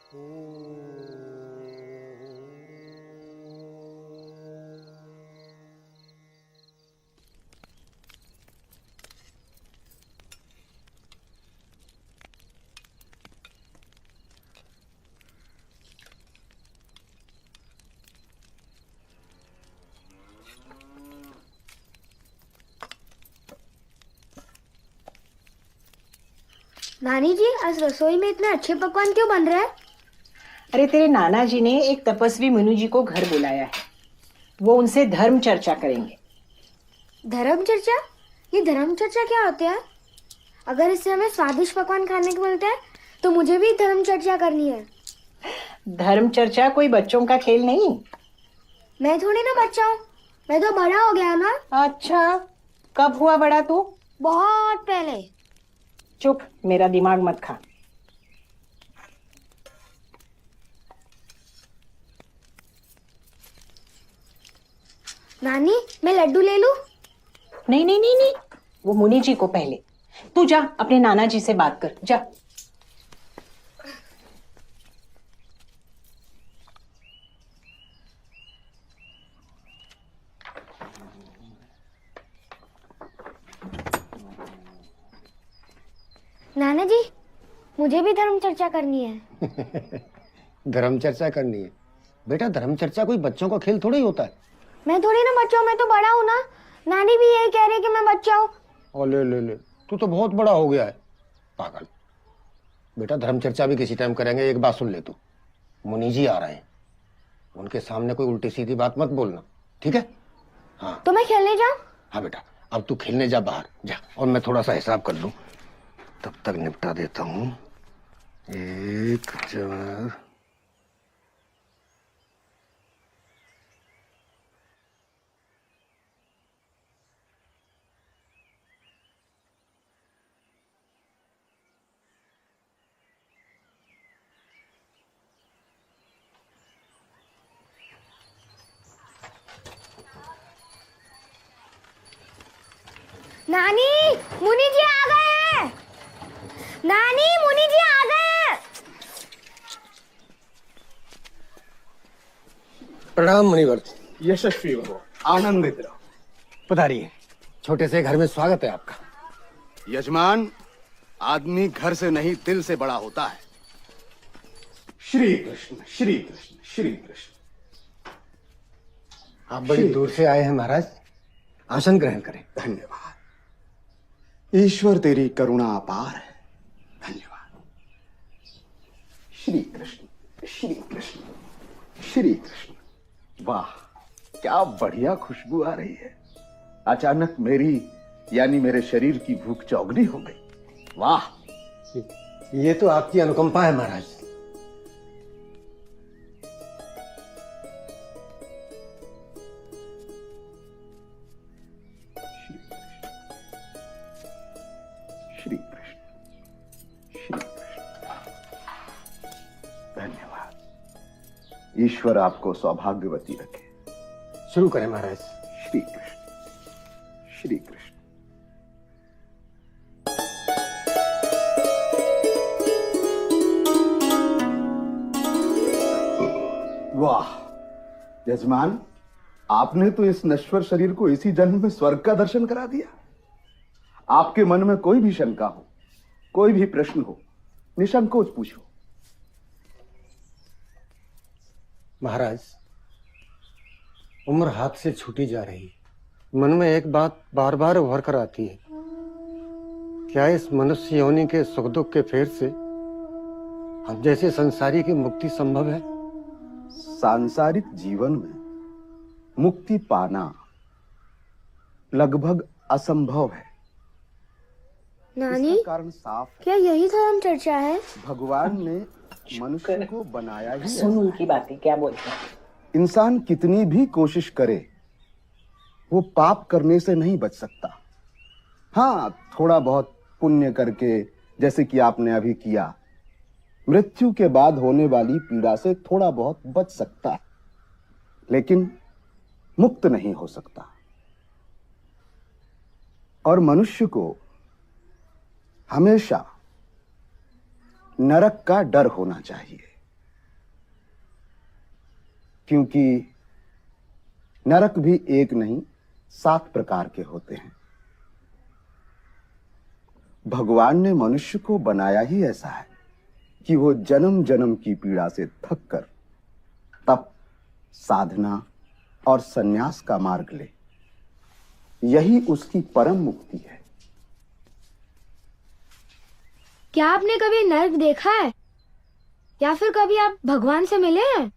नानी जी, आज रसोई में इतने अच्छे पकवान क्यों बन रहे हैं? अरे तेरे नाना जी ने एक तपस्वी मुनि जी को घर बुलाया है। वो उनसे धर्म चर्चा करेंगे। धर्म चर्चा? ये धर्म चर्चा क्या होता है? अगर इससे हमें स्वादिष्ट पकवान खाने को मिलते हैं तो मुझे भी धर्म चर्चा करनी है। धर्म चर्चा कोई बच्चों का खेल नहीं। मैं थोड़ी ना बच्चा हूँ, मैं तो बड़ा हो गया ना। अच्छा, कब हुआ बड़ा तू? बहुत पहले। चुप, मेरा दिमाग मत खा। नानी, मैं लड्डू ले लूं? नहीं नहीं नहीं नहीं, वो मुनि जी को पहले। तू जा अपने नाना जी से बात कर, जा। नाना जी, मुझे भी धर्म चर्चा करनी है। धर्म चर्चा करनी है? बेटा, धर्म चर्चा कोई बच्चों का खेल थोड़ी होता है। मैं थोड़ी ना बच्चा हूँ, मैं तो बड़ा हूँ ना। नानी भी यही कह रही कि मैं बच्चा हूँ। और ले ले ले, तू तो बहुत बड़ा हो गया है पागल। बेटा, धर्म चर्चा भी किसी टाइम करेंगे। एक बात सुन ले तू, मुनि जी आ रहे हैं, उनके सामने कोई उल्टी सीधी बात मत बोलना, ठीक है? हाँ। तो मैं खेलने जाऊँ? हाँ बेटा, अब तू खेलने जा बाहर जा, और मैं थोड़ा सा हिसाब कर लूं, तब तक निपटा देता हूँ। एक चार। नानी, मुनि जी आ गए हैं। नानी, मुनि जी आ गए हैं। प्रणाम मुनिवर्त। यशस्वी भव, आनंदित रहो। पधारिए, छोटे से घर में स्वागत है आपका। यजमान, आदमी घर से नहीं दिल से बड़ा होता है। श्री कृष्ण श्री कृष्ण श्री कृष्ण। आप बड़ी दूर से आए हैं महाराज, आसन ग्रहण करें। धन्यवाद। ईश्वर तेरी करुणा अपार है। धन्यवाद। श्री कृष्ण श्री कृष्ण श्री कृष्ण। वाह, क्या बढ़िया खुशबू आ रही है। अचानक मेरी यानी मेरे शरीर की भूख चौगनी हो गई। वाह, ये तो आपकी अनुकंपा है महाराज। श्री कृष्ण श्री कृष्ण। धन्यवाद। ईश्वर आपको सौभाग्यवती रखे। शुरू करें महाराज। श्री कृष्ण श्री कृष्ण। वाह यजमान, आपने तो इस नश्वर शरीर को इसी जन्म में स्वर्ग का दर्शन करा दिया। आपके मन में कोई भी शंका हो, कोई भी प्रश्न हो, निसंकोच पूछो। महाराज, उम्र हाथ से छूटी जा रही है। मन में एक बात बार बार उभर कर आती है, क्या इस मनुष्य योनि के सुख दुख के फेर से हम जैसे संसारी की मुक्ति संभव है? सांसारिक जीवन में मुक्ति पाना लगभग असंभव है। नानी, इसका कारण साफ है। क्या यही धर्म चर्चा है? भगवान ने मनुष्य को बनाया ही सुन ऐसा। उनकी बातें क्या बोलते हैं। इंसान कितनी भी कोशिश करे, वो पाप करने से नहीं बच सकता। हाँ, थोड़ा बहुत पुण्य करके, जैसे कि आपने अभी किया, मृत्यु के बाद होने वाली पीड़ा से थोड़ा बहुत बच सकता है, लेकिन मुक्त नहीं हो सकता। और मनुष्य को हमेशा नरक का डर होना चाहिए। क्योंकि नरक भी एक नहीं 7 प्रकार के होते हैं। भगवान ने मनुष्य को बनाया ही ऐसा है कि वो जन्म जन्म की पीड़ा से थक कर तप, साधना और संन्यास का मार्ग ले। यही उसकी परम मुक्ति है। क्या आपने कभी नर्क देखा है या फिर कभी आप भगवान से मिले हैं?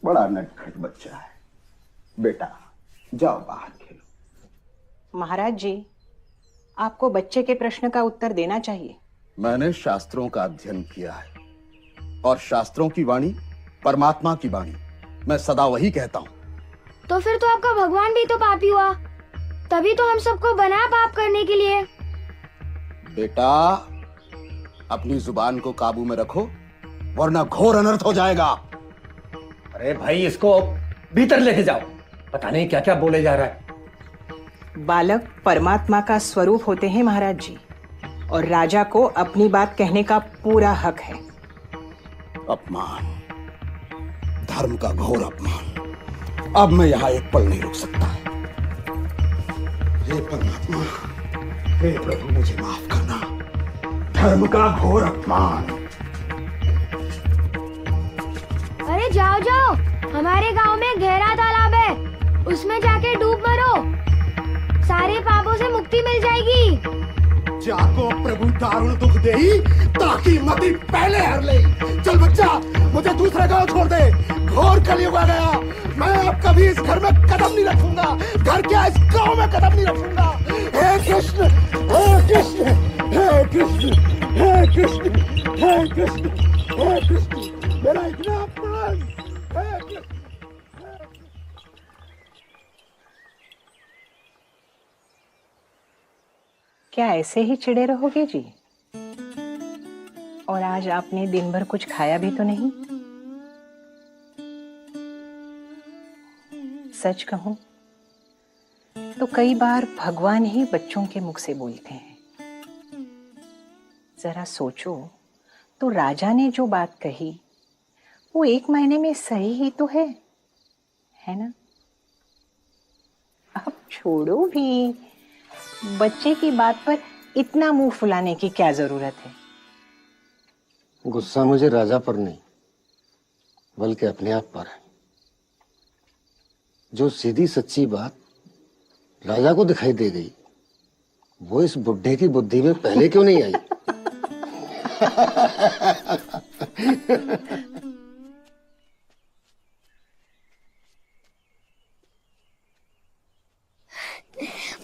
बड़ा नटखट बच्चा है। बेटा जाओ बाहर खेलो। महाराज जी, आपको बच्चे के प्रश्न का उत्तर देना चाहिए। मैंने शास्त्रों का अध्ययन किया है और शास्त्रों की वाणी परमात्मा की वाणी। मैं सदा वही कहता हूँ। तो फिर तो आपका भगवान भी तो पापी हुआ, तभी तो हम सबको बनाया पाप करने के लिए। बेटा अपनी जुबान को काबू में रखो, वरना घोर अनर्थ हो जाएगा। अरे भाई, इसको भीतर लेके जाओ, पता नहीं क्या क्या बोले जा रहा है। बालक परमात्मा का स्वरूप होते हैं महाराज जी, और राजा को अपनी बात कहने का पूरा हक है। अपमान, धर्म का घोर अपमान। अब मैं यहाँ एक पल नहीं रुक सकता। हे परमात्मा, हे प्रभु, मुझे माफ करना। धर्म का घोर अपमान। अरे जाओ जाओ, हमारे गांव में गहरा तालाब है, उसमें जाके डूब मरो, सारे पापों से मुक्ति मिल जाएगी। जाको प्रभु दारुण दुख देही, ताकि मति पहले हर ले। चल बच्चा, मुझे दूसरा गांव छोड़ दे। घोर कलयुग आ गया। मैं अब कभी इस घर में कदम नहीं रखूंगा। घर क्या, इस गांव में कदम नहीं रखूंगा। हे कृष्ण, हे कृष्ण, हे कृष्ण, हे कृष्ण, हे कृष्ण, हे कृष्ण, मेरा इतना अपमान। हे कृष्ण। क्या ऐसे ही चिड़े रहोगे जी? और आज आपने दिन भर कुछ खाया भी तो नहीं। सच कहूं तो कई बार भगवान ही बच्चों के मुख से बोलते हैं। जरा सोचो तो राजा ने जो बात कही वो 1 महीने में सही ही तो है ना? अब छोड़ो भी, बच्चे की बात पर इतना मुंह फुलाने की क्या जरूरत है? गुस्सा मुझे राजा पर नहीं बल्कि अपने आप पर है। जो सीधी सच्ची बात राजा को दिखाई दे गई, वो इस बुढ़े की बुद्धि में पहले क्यों नहीं आई?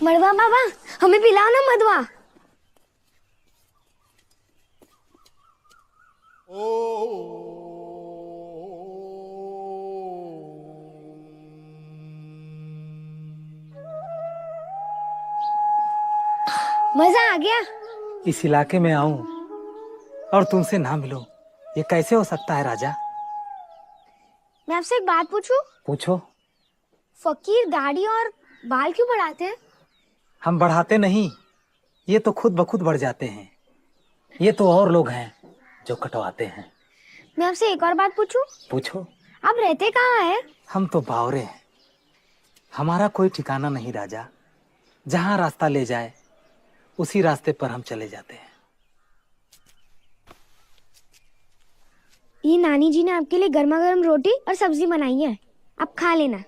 मड़वा बाबा, हमें पिलाओ ना मधुआ। मजा आ गया। इस इलाके में आऊं और तुमसे ना मिलो, ये कैसे हो सकता है राजा? मैं आपसे एक बात पूछूं? पूछो। फकीर दाढ़ी और बाल क्यों बढ़ाते हैं? हम बढ़ाते नहीं, ये तो खुद ब खुद बढ़ जाते हैं। ये तो और लोग हैं जो कटवाते हैं। मैं आपसे एक और बात पूछूं? पूछो। आप रहते कहाँ हैं? हम तो बावरे हैं, हमारा कोई ठिकाना नहीं राजा। जहां रास्ता ले जाए उसी रास्ते पर हम चले जाते हैं। ये नानी जी ने आपके लिए गर्मा गर्म रोटी और सब्जी बनाई है, आप खा लेना।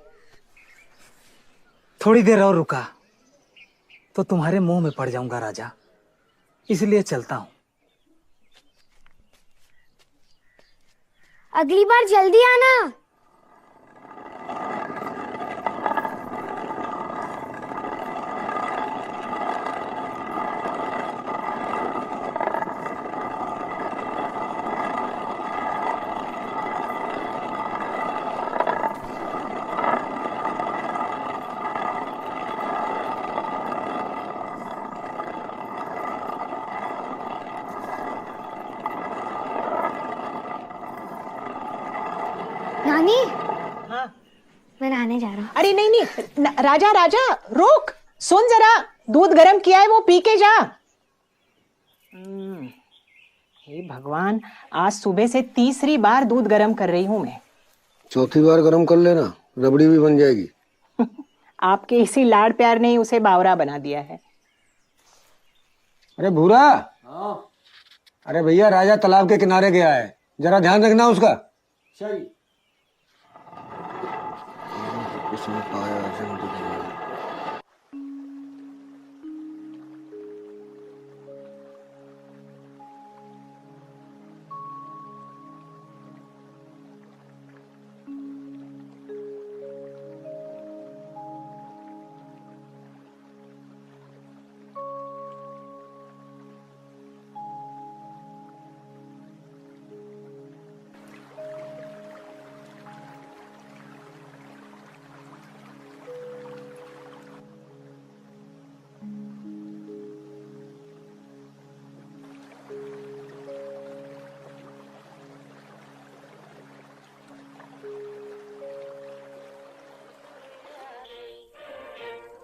थोड़ी देर और रुका तो तुम्हारे मुंह में पड़ जाऊंगा राजा, इसलिए चलता हूं। अगली बार जल्दी आना। नानी, हाँ। मैं नहाने जा रहा हूँ। अरे नहीं नहीं, राजा राजा रुक, सुन जरा, दूध गरम किया है वो पी के जा। हे भगवान, आज सुबह से तीसरी बार दूध गरम कर रही हूं मैं। चौथी बार गर्म कर लेना, रबड़ी भी बन जाएगी। आपके इसी लाड़ प्यार ने ही उसे बावरा बना दिया है। अरे भूरा, अरे भैया राजा तालाब के किनारे गया है, जरा ध्यान रखना उसका। किसने पाया जिंदगी में।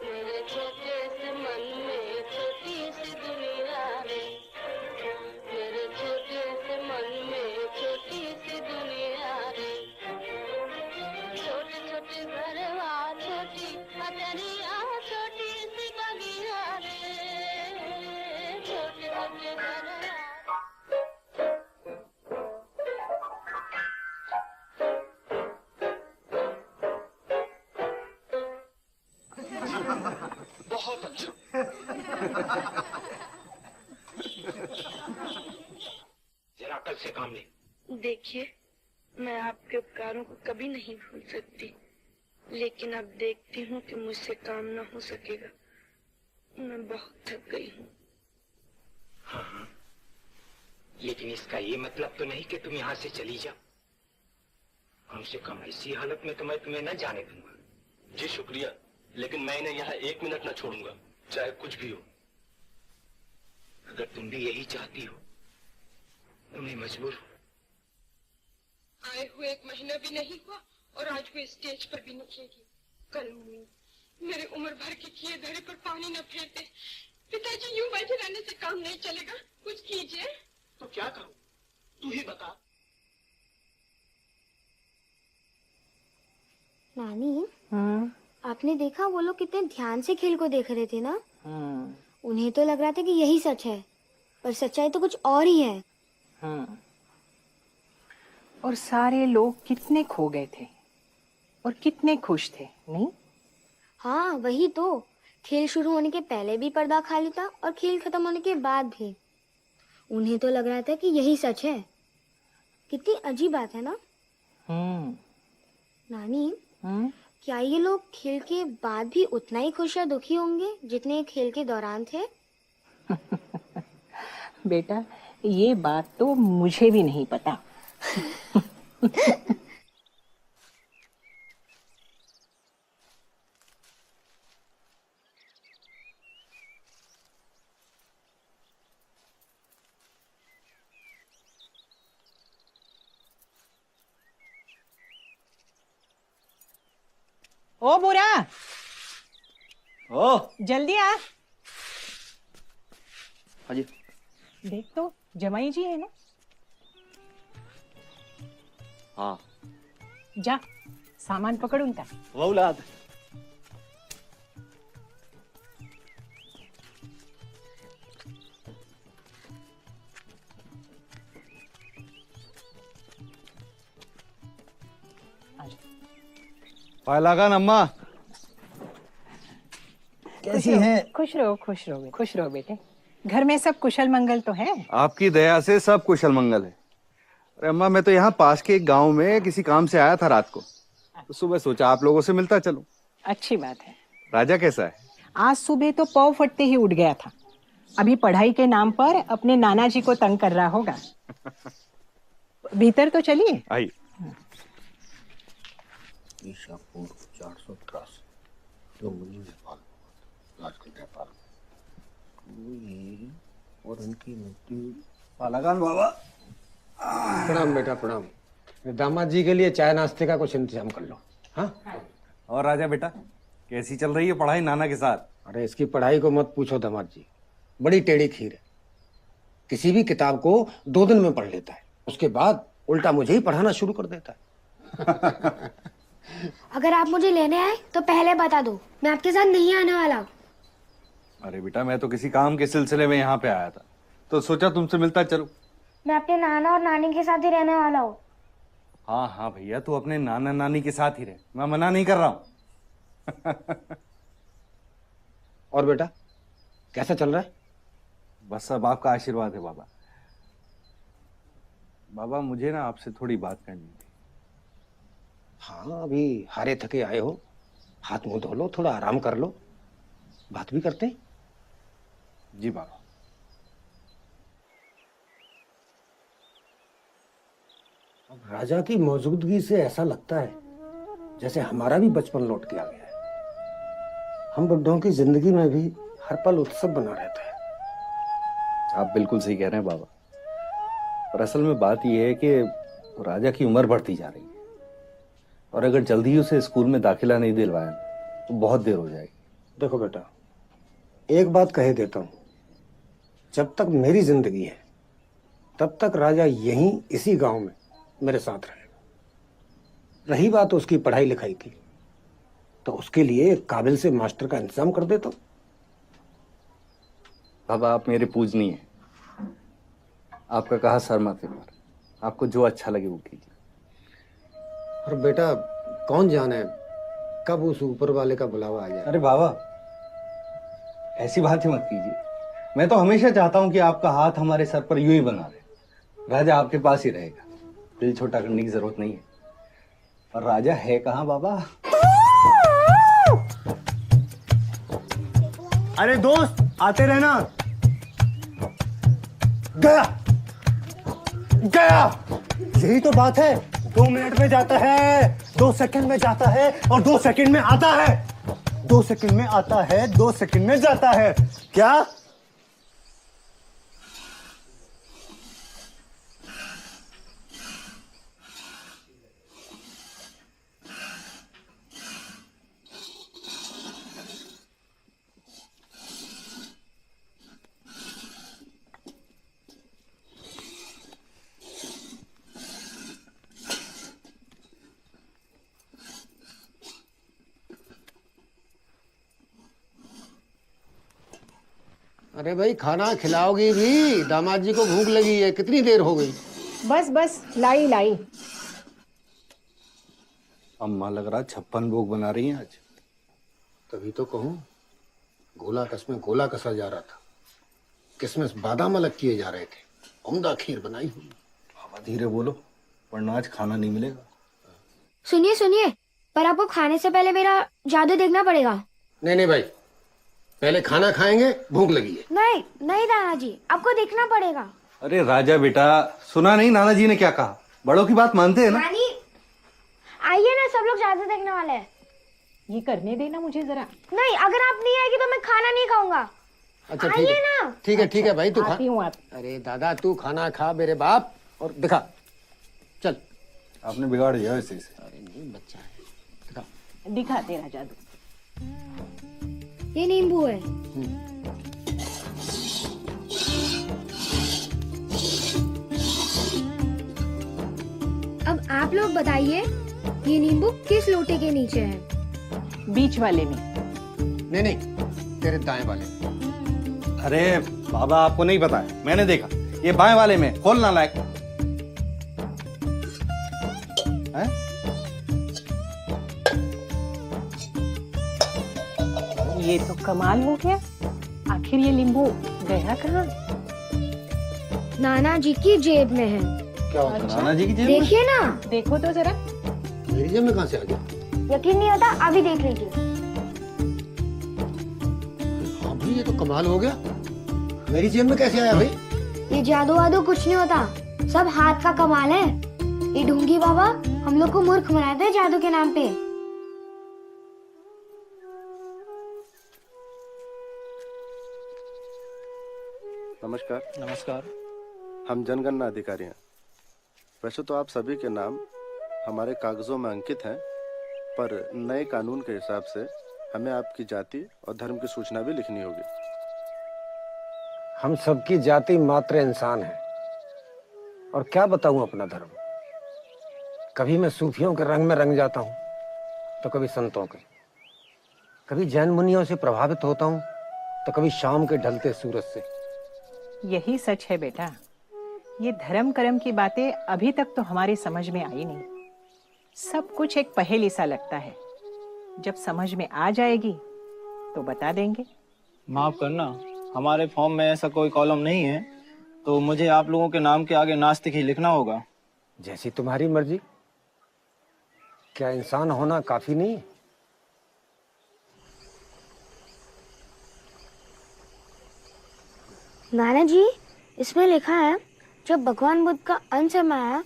मेरे छोटे से मन में छोटी सी दुनिया रे, मेरे छोटे से मन में छोटी सी दुनिया रे, छोटे छोटे घरवा छोटी अटरिया छोटी सी बगिया रे, छोटे छोटे घरवा। जरा कल से काम ले। देखिए, मैं आपके उपकारों को कभी नहीं भूल सकती, लेकिन अब देखती हूँ कि मुझसे काम न हो सकेगा। मैं बहुत थक गई हूँ। हाँ, लेकिन इसका ये मतलब तो नहीं कि तुम यहाँ से चली जाओ। कम से कम ऐसी हालत में तो मैं तुम्हें न जाने दूंगा। जी शुक्रिया, लेकिन मैं इन्हें यहाँ 1 मिनट न छोड़ूंगा, चाहे कुछ भी हो। अगर तुम भी यही चाहती हो तो मैं मजबूर हूँ। आए हुए 1 महीना भी नहीं हुआ और आज वो स्टेज पर भी निकलेगी। कल मेरे उम्र भर के किए धरे पर पानी न फेरते। पिताजी यूं बैठे रहने से काम नहीं चलेगा, कुछ कीजिए। तो क्या करूं, तू ही बता। नानी, आपने देखा वो लोग कितने ध्यान से खेल को देख रहे थे ना। उन्हें तो लग रहा था कि यही सच है, पर सच्चाई तो कुछ और ही है। और सारे लोग कितने खो गए थे और कितने खुश थे, नहीं? हाँ वही तो, खेल शुरू होने के पहले भी पर्दा खाली था और खेल खत्म होने के बाद भी। उन्हें तो लग रहा था कि यही सच है। कितनी अजीब बात है ना। नानी, क्या ये लोग खेल के बाद भी उतना ही खुश या दुखी होंगे जितने खेल के दौरान थे? बेटा, ये बात तो मुझे भी नहीं पता। ओ बुरा, ओ जल्दी आ। हाँ जी। देख तो जमाई जी है ना। हाँ, जा सामान पकड़ उनका। वो औलाद। लगान अम्मा, कैसी हैं? खुश रहो, खुश रहो, खुश रहो बेटे। घर में सब कुशल मंगल तो है? आपकी दया से सब कुशल मंगल है। अरे अम्मा, मैं तो यहाँ पास के एक गांव में किसी काम से आया था रात को, तो सुबह सोचा आप लोगों से मिलता चलूं। अच्छी बात है। राजा कैसा है? आज सुबह तो पौ फटते ही उठ गया था। अभी पढ़ाई के नाम पर अपने नाना जी को तंग कर रहा होगा। भीतर तो चलिए। आइए। ईशापुर 483 जो मुनि नेपाल आजकल नेपाल और उनकी मृत्यु। लगान बाबा। प्रणाम बेटा, प्रणाम। दामाद जी के लिए चाय नाश्ते का कुछ इंतजाम कर लो। हाँ। और राजा बेटा, कैसी चल रही है पढ़ाई नाना के साथ? अरे इसकी पढ़ाई को मत पूछो दामाद जी, बड़ी टेढ़ी खीर है। किसी भी किताब को 2 दिन में पढ़ लेता है, उसके बाद उल्टा मुझे ही पढ़ाना शुरू कर देता है। अगर आप मुझे लेने आए तो पहले बता दो, मैं आपके साथ नहीं आने वाला। अरे बेटा, मैं तो किसी काम के सिलसिले में यहाँ पे आया था, तो सोचा तुमसे मिलता चलूं। मैं अपने नाना और नानी के साथ ही रहने वाला हूँ। हाँ हाँ भैया, तू अपने नाना नानी के साथ ही रहे, मैं मना नहीं कर रहा हूँ। और बेटा कैसा चल रहा है? बस सब आपका आशीर्वाद है बाबा। बाबा मुझे ना आपसे थोड़ी बात करनी थी। हाँ, अभी हारे थके आए हो, हाथ मुंह धो लो, थोड़ा आराम कर लो, बात भी करते हैं। जी बाबा। अब राजा की मौजूदगी से ऐसा लगता है जैसे हमारा भी बचपन लौट के आ गया है। हम बुड्ढों की जिंदगी में भी हर पल उत्सव बना रहता है। आप बिल्कुल सही कह रहे हैं बाबा, पर असल में बात यह है कि राजा की उम्र बढ़ती जा रही है, और अगर जल्दी उसे स्कूल में दाखिला नहीं दिलवाया तो बहुत देर हो जाएगी। देखो बेटा, एक बात कह देता हूं, जब तक मेरी जिंदगी है तब तक राजा यहीं इसी गांव में मेरे साथ रहेगा। रही बात उसकी पढ़ाई लिखाई की, तो उसके लिए एक काबिल से मास्टर का इंतजाम कर देता हूं। बाबा आप मेरे पूजनीय हैं, आपका कहा सर माथे पर, आपको जो अच्छा लगे वो कीजिए। और बेटा कौन जाने कब उस ऊपर वाले का बुलावा आ जाए। अरे बाबा ऐसी बात ही मत कीजिए, मैं तो हमेशा चाहता हूं कि आपका हाथ हमारे सर पर यूं ही बना रहे। राजा आपके पास ही रहेगा, दिल छोटा करने की जरूरत नहीं है। और राजा है कहाँ बाबा? अरे दोस्त आते रहना। गया गया, यही तो बात है। 2 मिनट में जाता है, 2 सेकंड में जाता है, और 2 सेकंड में आता है। 2 सेकंड में आता है, 2 सेकंड में जाता है। क्या? अरे भाई खाना खिलाओगी भी? दामाद जी को भूख लगी है, कितनी देर हो गई। बस बस लाई लाई। अम्मा लग रहा 56 भोग बना रही हैं आज। तभी तो कहूँ, गोला कस में गोला कसा जा रहा था, किसमिस बादाम अलग किए जा रहे थे, उम्दा खीर बनाई हुई। बाबा धीरे बोलो, वरना आज खाना नहीं मिलेगा। सुनिए सुनिए, पर आपको खाने से पहले मेरा जादू देखना पड़ेगा। नहीं नहीं भाई, पहले खाना खाएंगे, भूख लगी है। नहीं नहीं दादा जी, आपको देखना पड़ेगा। अरे राजा बेटा, सुना नहीं नाना जी ने क्या कहा? बड़ों की बात मानते हैं ना। नानी आइए ना, सब लोग जादू देखने वाले हैं। ये करने देना मुझे जरा। नहीं, अगर आप नहीं आएगी तो मैं खाना नहीं खाऊंगा। अच्छा ठीक आइए है ना। ठीक है भाई, तू खा। आती हूँ आप। अरे दादा तू खाना खा मेरे बाप, और दिखा। चल। आपने बिगाड़ दिया इसी से। अरे नहीं, बच्चा है, दिखा। दिखा तेरा जादू। ये नींबू है। अब आप लोग बताइए, ये नींबू किस लोटे के नीचे है? बीच वाले में। नहीं नहीं, तेरे दाएं वाले। अरे बाबा आपको नहीं पता है, मैंने देखा, ये बाएं वाले में। खोल ना लायक है? ये तो कमाल हो गया। आखिर ये नींबू गया कहाँ? नाना जी की जेब में है। क्या होता है? नाना जी की जेब में? देखिए ना। देखो तो जरा। मेरी जेब में कहाँ से आ गया? यकीन नहीं होता, अभी देख लीजिए। हाँ भाई, ये तो कमाल हो गया। मेरी जेब में कैसे आया भाई? ये जादू वादू कुछ नहीं होता, सब हाथ का कमाल है। ये ढूंगी बाबा हम लोग को मूर्ख बनाते हैं जादू के नाम पे। नमस्कार। नमस्कार। हम जनगणना अधिकारी हैं। वैसे तो आप सभी के नाम हमारे कागजों में अंकित हैं, पर नए कानून के हिसाब से हमें आपकी जाति और धर्म की सूचना भी लिखनी होगी। हम सबकी जाति मात्र इंसान है, और क्या बताऊं अपना धर्म। कभी मैं सूफियों के रंग में रंग जाता हूँ तो कभी संतों के, कभी जैन मुनियों से प्रभावित होता हूँ तो कभी शाम के ढलते सूरज से। यही सच है बेटा। ये धर्म कर्म की बातें अभी तक तो हमारी समझ में आई नहीं। सब कुछ एक पहेली सा लगता है। जब समझ में आ जाएगी तो बता देंगे। माफ करना, हमारे फॉर्म में ऐसा कोई कॉलम नहीं है, तो मुझे आप लोगों के नाम के आगे नास्तिक ही लिखना होगा। जैसी तुम्हारी मर्जी। क्या इंसान होना काफी नहीं? नाना जी, इसमें लिखा है जब भगवान बुद्ध का अंत समय आया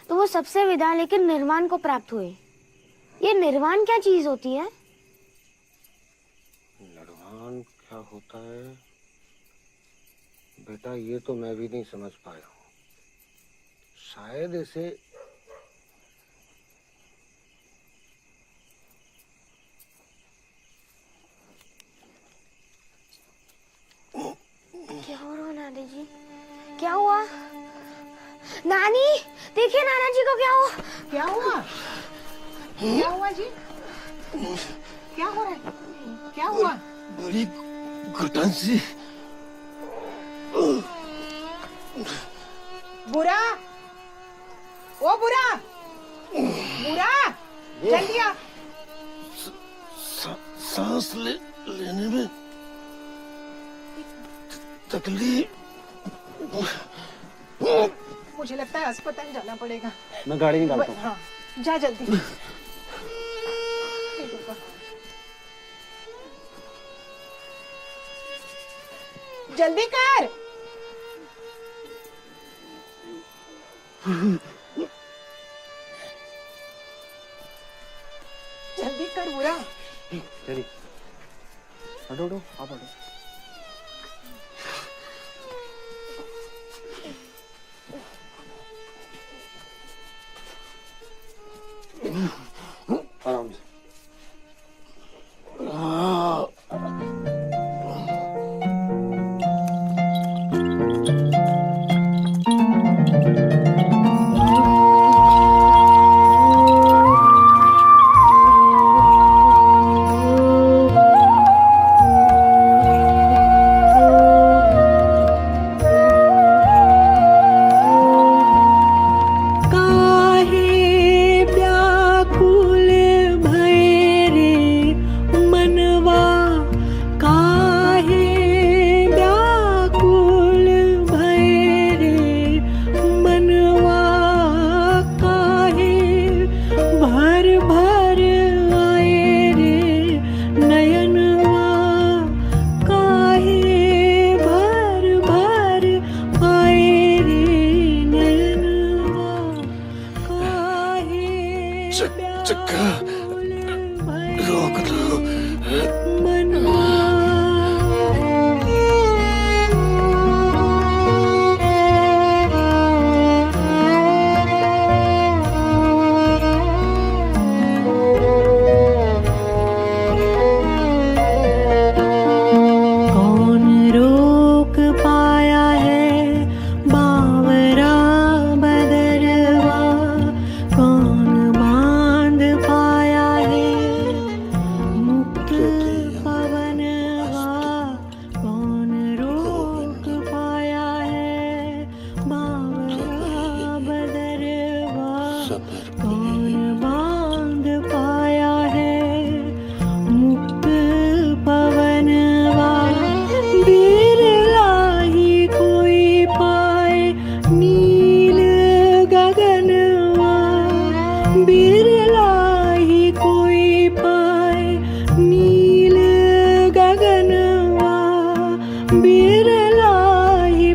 तो वो सबसे विदा लेकर निर्वाण को प्राप्त हुए। ये निर्वाण क्या चीज होती है? निर्वाण क्या होता है बेटा, ये तो मैं भी नहीं समझ पाया हूँ। शायद इसे क्या हो रहा है नानी जी? क्या हुआ? नानी देखिए, नाना जी को क्या हुआ? क्या हुआ? क्या हुआ जी? क्या हो रहा है? क्या हुआ? बड़ी घुटन सी। बुरा, ओ बुरा, बुरा, जल्दी आ। सांस लेने में तकलीफ। मुझे लगता है अस्पताल जाना पड़ेगा। मैं गाड़ी निकालता हूँ। हाँ, जा जल्दी। जल्दी कर। जल्दी कर बुरा। चलिए, हटो हटो, आप हटो। आराम से।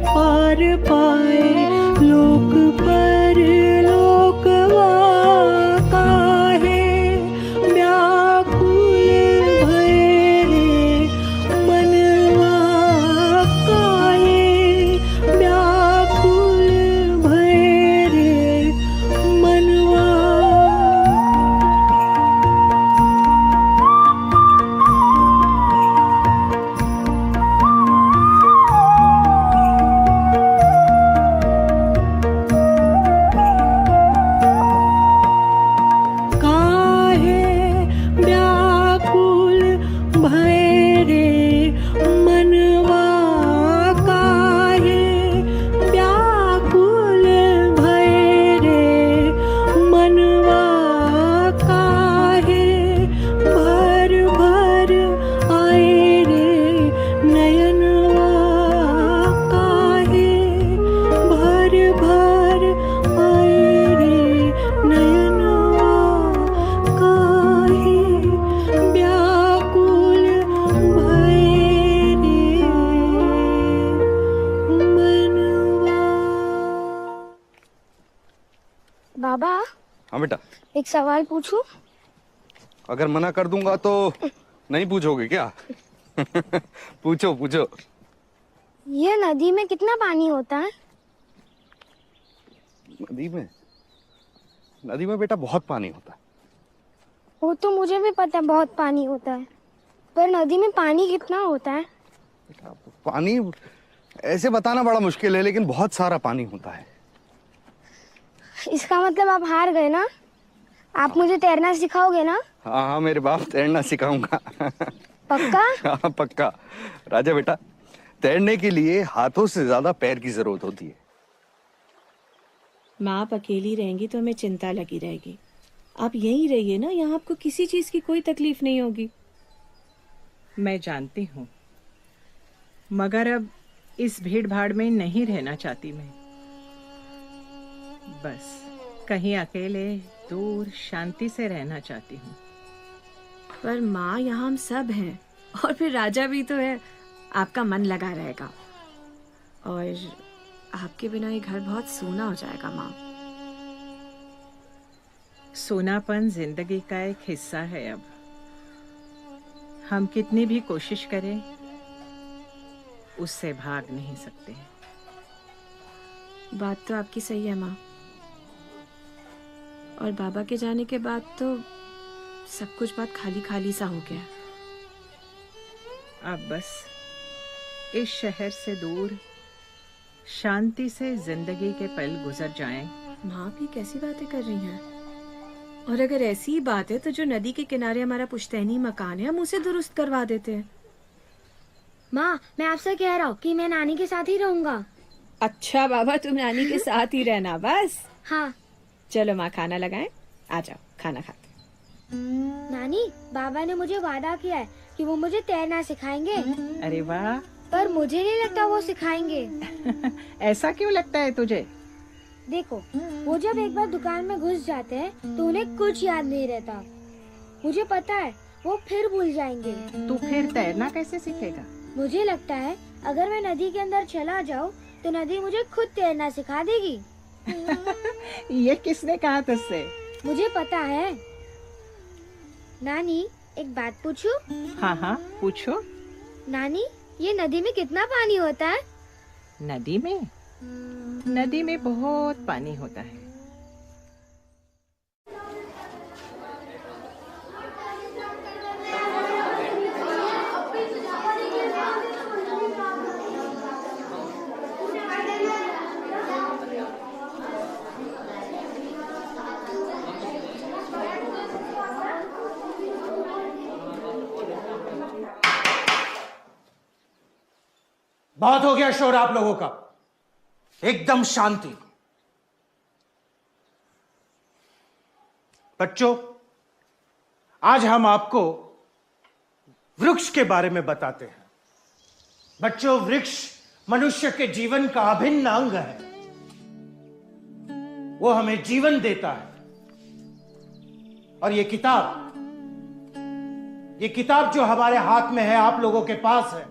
पार पाए लोक पर लोकवा बाबा हाँ बेटा, एक सवाल पूछूं? अगर मना कर दूंगा तो नहीं पूछोगे क्या? पूछो पूछो। ये नदी में कितना पानी होता है? नदी में बेटा बहुत पानी होता है। वो तो मुझे भी पता है, बहुत पानी होता है, पर नदी में पानी कितना होता है? पानी ऐसे बताना बड़ा मुश्किल है, लेकिन बहुत सारा पानी होता है। इसका मतलब आप हार गए ना? आप मुझे तैरना सिखाओगे ना? हाँ हाँ, मेरे बाप तैरना सिखाऊंगा। पक्का? हाँ पक्का। राजा बेटा, तैरने के लिए हाथों से ज्यादा पैर की जरूरत होती है। माँ आप अकेली रहेंगी तो हमें चिंता लगी रहेगी। आप यहीं रहिए ना, यहाँ आपको किसी चीज की कोई तकलीफ नहीं होगी। मैं जानती हूँ, मगर अब इस भीड़ भाड़ में नहीं रहना चाहती मैं। बस कहीं अकेले दूर शांति से रहना चाहती हूँ। पर माँ यहाँ हम सब हैं, और फिर राजा भी तो है। आपका मन लगा रहेगा, और आपके बिना ये घर बहुत सूना हो जाएगा माँ। सूनापन जिंदगी का एक हिस्सा है। अब हम कितनी भी कोशिश करें उससे भाग नहीं सकते। बात तो आपकी सही है माँ, और बाबा के जाने के बाद तो सब कुछ बात खाली खाली सा हो गया। अब बस इस शहर से दूर शांति से जिंदगी के पल गुजर जाएं। माँ भी कैसी बातें कर रही हैं? और अगर ऐसी ही बात है तो जो नदी के किनारे हमारा पुश्तैनी मकान है, हम उसे दुरुस्त करवा देते हैं। माँ मैं आपसे कह रहा हूँ कि मैं नानी के साथ ही रहूंगा। अच्छा बाबा, तुम नानी के साथ ही रहना बस। हाँ। चलो माँ खाना लगाएं, आ जाओ खाना खाते। नानी, बाबा ने मुझे वादा किया है कि वो मुझे तैरना सिखाएंगे। अरे वाह। पर मुझे नहीं लगता वो सिखाएंगे। ऐसा क्यों लगता है तुझे? देखो, वो जब एक बार दुकान में घुस जाते हैं तो उन्हें कुछ याद नहीं रहता। मुझे पता है वो फिर भूल जाएंगे। तू फिर तैरना कैसे सीखेगा? मुझे लगता है अगर मैं नदी के अंदर चला जाऊँ तो नदी मुझे खुद तैरना सिखा देगी। ये किसने कहा तुझसे? मुझे पता है। नानी एक बात पूछूं? हाँ हाँ पूछो। नानी, ये नदी में कितना पानी होता है? नदी में? नदी में बहुत पानी होता है। बहुत हो गया शोर आप लोगों का, एकदम शांति। बच्चों, आज हम आपको वृक्ष के बारे में बताते हैं। बच्चों, वृक्ष मनुष्य के जीवन का अभिन्न अंग है। वो हमें जीवन देता है। और ये किताब जो हमारे हाथ में है, आप लोगों के पास है,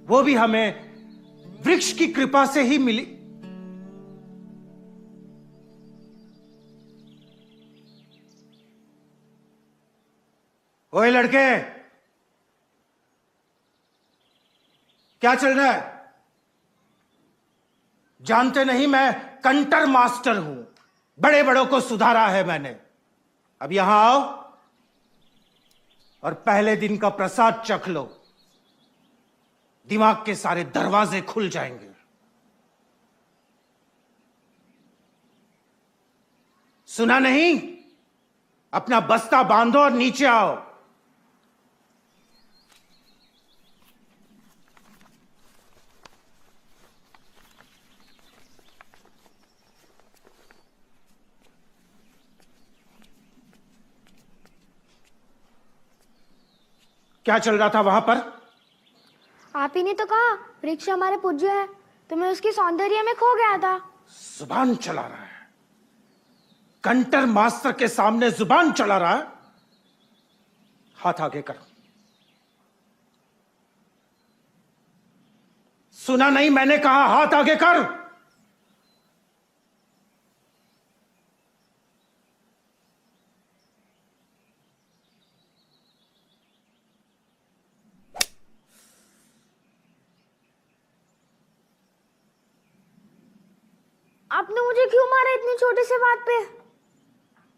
वो भी हमें वृक्ष की कृपा से ही मिली। ओए लड़के, क्या चल रहा है? जानते नहीं मैं कंटर मास्टर हूं, बड़े बड़ों को सुधारा है मैंने। अब यहां आओ और पहले दिन का प्रसाद चख लो। दिमाग के सारे दरवाजे खुल जाएंगे। सुना नहीं? अपना बस्ता बांधो और नीचे आओ। क्या चल रहा था वहां पर? आप ही ने तो कहा वृक्ष हमारे पूज्य है, तो मैं उसकी सौंदर्य में खो गया था। जुबान चला रहा है, कंटर मास्टर के सामने जुबान चला रहा है। हाथ आगे कर। सुना नहीं? मैंने कहा हाथ आगे कर। आपने मुझे क्यों मारा इतनी छोटी सी बात पे?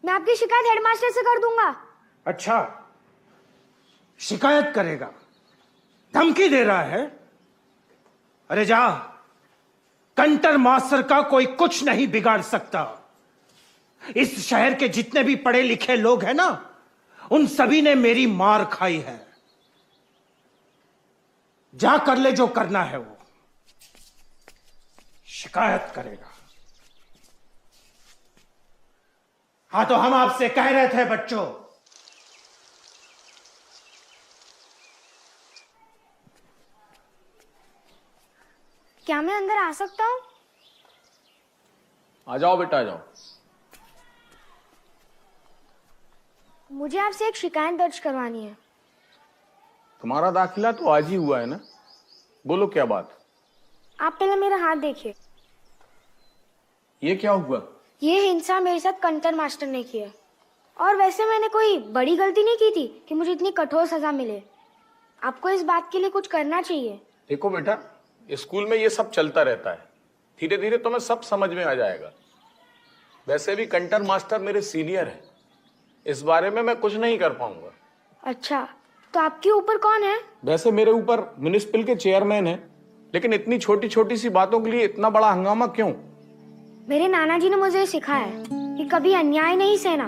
मैं आपकी शिकायत हेडमास्टर से कर दूंगा। अच्छा, शिकायत करेगा? धमकी दे रहा है? अरे जा, कंटर मास्टर का कोई कुछ नहीं बिगाड़ सकता। इस शहर के जितने भी पढ़े लिखे लोग हैं ना, उन सभी ने मेरी मार खाई है। जा कर ले जो करना है वो। शिकायत करेगा? हाँ, तो हम आपसे कह रहे थे बच्चों, क्या मैं अंदर आ सकता हूँ? आ जाओ बेटा, आ जाओ। मुझे आपसे एक शिकायत दर्ज करवानी है। तुम्हारा दाखिला तो आज ही हुआ है ना? बोलो क्या बात। आप पहले मेरा हाथ देखिए। ये क्या हुआ? ये हिंसा मेरे साथ कंटर मास्टर ने की है। और वैसे मैंने कोई बड़ी गलती नहीं की थी कि मुझे इतनी कठोर सजा मिले। आपको इस बात के लिए कुछ करना चाहिए। देखो बेटा, स्कूल में ये सब चलता रहता है, धीरे धीरे तुम्हें सब समझ में आ जाएगा। वैसे भी कंटर मास्टर मेरे सीनियर है, इस बारे में मैं कुछ नहीं कर पाऊंगा। अच्छा, तो आपके ऊपर कौन है? वैसे मेरे ऊपर म्युनिसिपल के चेयरमैन है, लेकिन इतनी छोटी छोटी सी बातों के लिए इतना बड़ा हंगामा क्यों? मेरे नाना जी ने मुझे सिखाया है कि कभी अन्याय नहीं सहना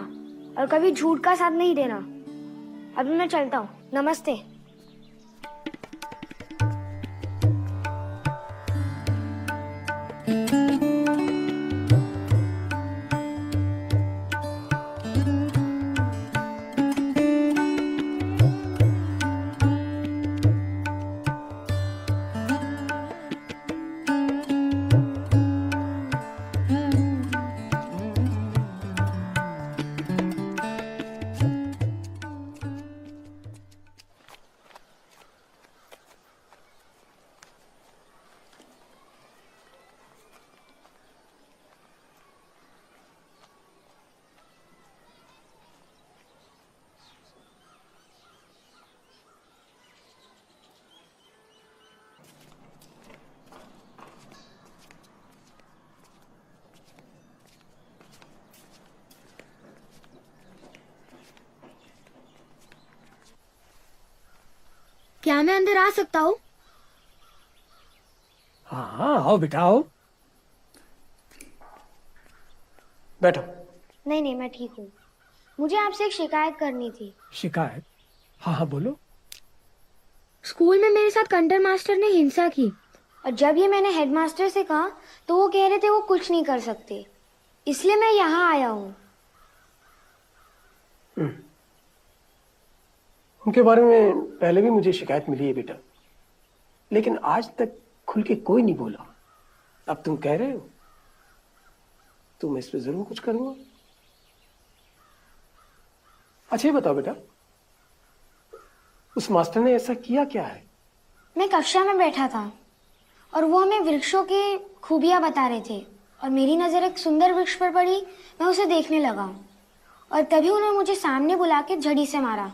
और कभी झूठ का साथ नहीं देना। अभी मैं चलता हूँ। नमस्ते। क्या मैं अंदर आ सकता हूँ? हाँ, आओ बेटा, आओ। बैठो। नहीं नहीं, मैं ठीक हूँ। मुझे आपसे एक शिकायत करनी थी। शिकायत? हाँ हाँ, बोलो। स्कूल में मेरे साथ कंटर मास्टर ने हिंसा की और जब ये मैंने हेडमास्टर से कहा तो वो कह रहे थे वो कुछ नहीं कर सकते, इसलिए मैं यहाँ आया हूँ। उनके बारे में पहले भी मुझे शिकायत मिली है बेटा, लेकिन आज तक खुल के कोई नहीं बोला। अब तुम कह रहे हो तो मैं इस पे जरूर कुछ करूंगा। अच्छा ये बताओ बेटा, उस मास्टर ने ऐसा किया क्या है? मैं कक्षा में बैठा था और वो हमें वृक्षों की खूबियां बता रहे थे और मेरी नजर एक सुंदर वृक्ष पर पड़ी। मैं उसे देखने लगा और तभी उन्होंने मुझे सामने बुला के झड़ी से मारा।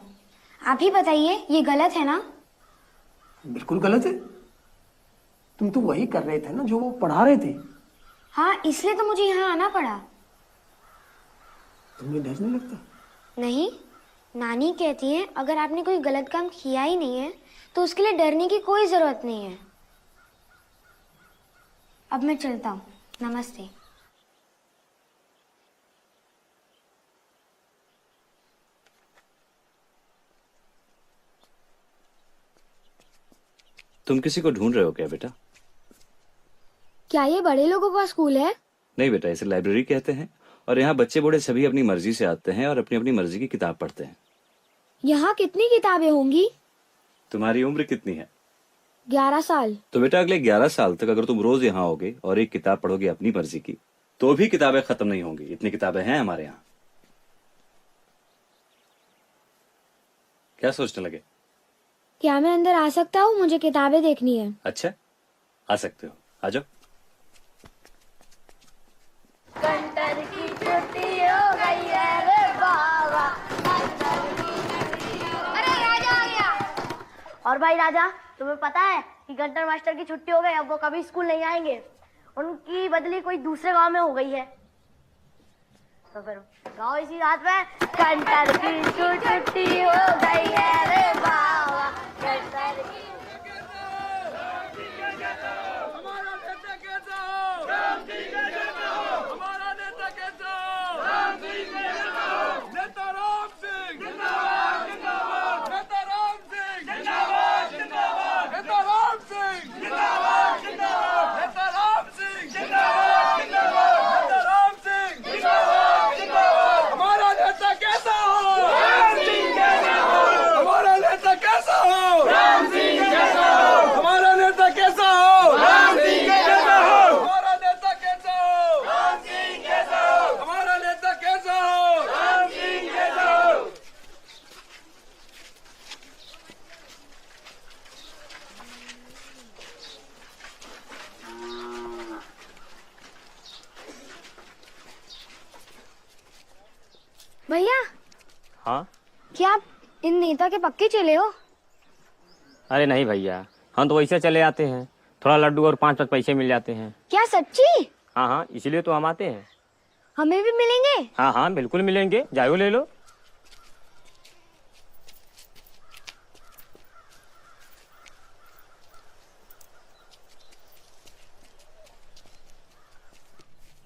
आप ही बताइए, ये गलत है ना? बिल्कुल गलत है। तुम तो वही कर रहे थे ना जो वो पढ़ा रहे थे। हाँ, इसलिए तो मुझे यहाँ आना पड़ा। तुम्हें डर नहीं लगता? नहीं, नानी कहती है अगर आपने कोई गलत काम किया ही नहीं है तो उसके लिए डरने की कोई जरूरत नहीं है। अब मैं चलता हूँ। नमस्ते। तुम किसी को ढूंढ रहे हो क्या बेटा? क्या ये बड़े लोगों का स्कूल है? नहीं बेटा, इसे लाइब्रेरी कहते हैं और यहाँ बच्चे बूढ़े सभी अपनी मर्जी से आते हैं और अपनी अपनी मर्जी की किताब पढ़ते हैं। यहाँ कितनी किताबें होंगी? तुम्हारी उम्र कितनी है? 11 साल। तो बेटा अगले 11 साल तक अगर तुम रोज यहाँ आओगे और एक किताब पढ़ोगे अपनी मर्जी की, तो भी किताबें खत्म नहीं होंगी। इतनी किताबें हैं हमारे यहाँ। क्या सोचने लगे? क्या मैं अंदर आ सकता हूँ? मुझे किताबें देखनी है। अच्छा, आ सकते हो, आ जाओ। कंटर की छुट्टी हो गई है रे बाबा। अरे राजा आ गया। और भाई राजा, तुम्हें पता है कि कंटर मास्टर की छुट्टी हो गई, अब वो कभी स्कूल नहीं आएंगे। उनकी बदली कोई दूसरे गांव में हो गई है। तो फिर गाँव इसी रात में कंटर की छुट्टी हो गई है रे बाबा, कंटर की। भैया, हाँ? क्या आप इन नेता के पक्के चले हो? अरे नहीं भैया, हम तो वैसे चले आते हैं, थोड़ा लड्डू और 5-5 पैसे मिल जाते हैं। क्या सच्ची? हाँ हाँ, इसीलिए तो हम आते हैं। हमें भी मिलेंगे? हाँ हाँ बिल्कुल मिलेंगे, जाओ ले लो।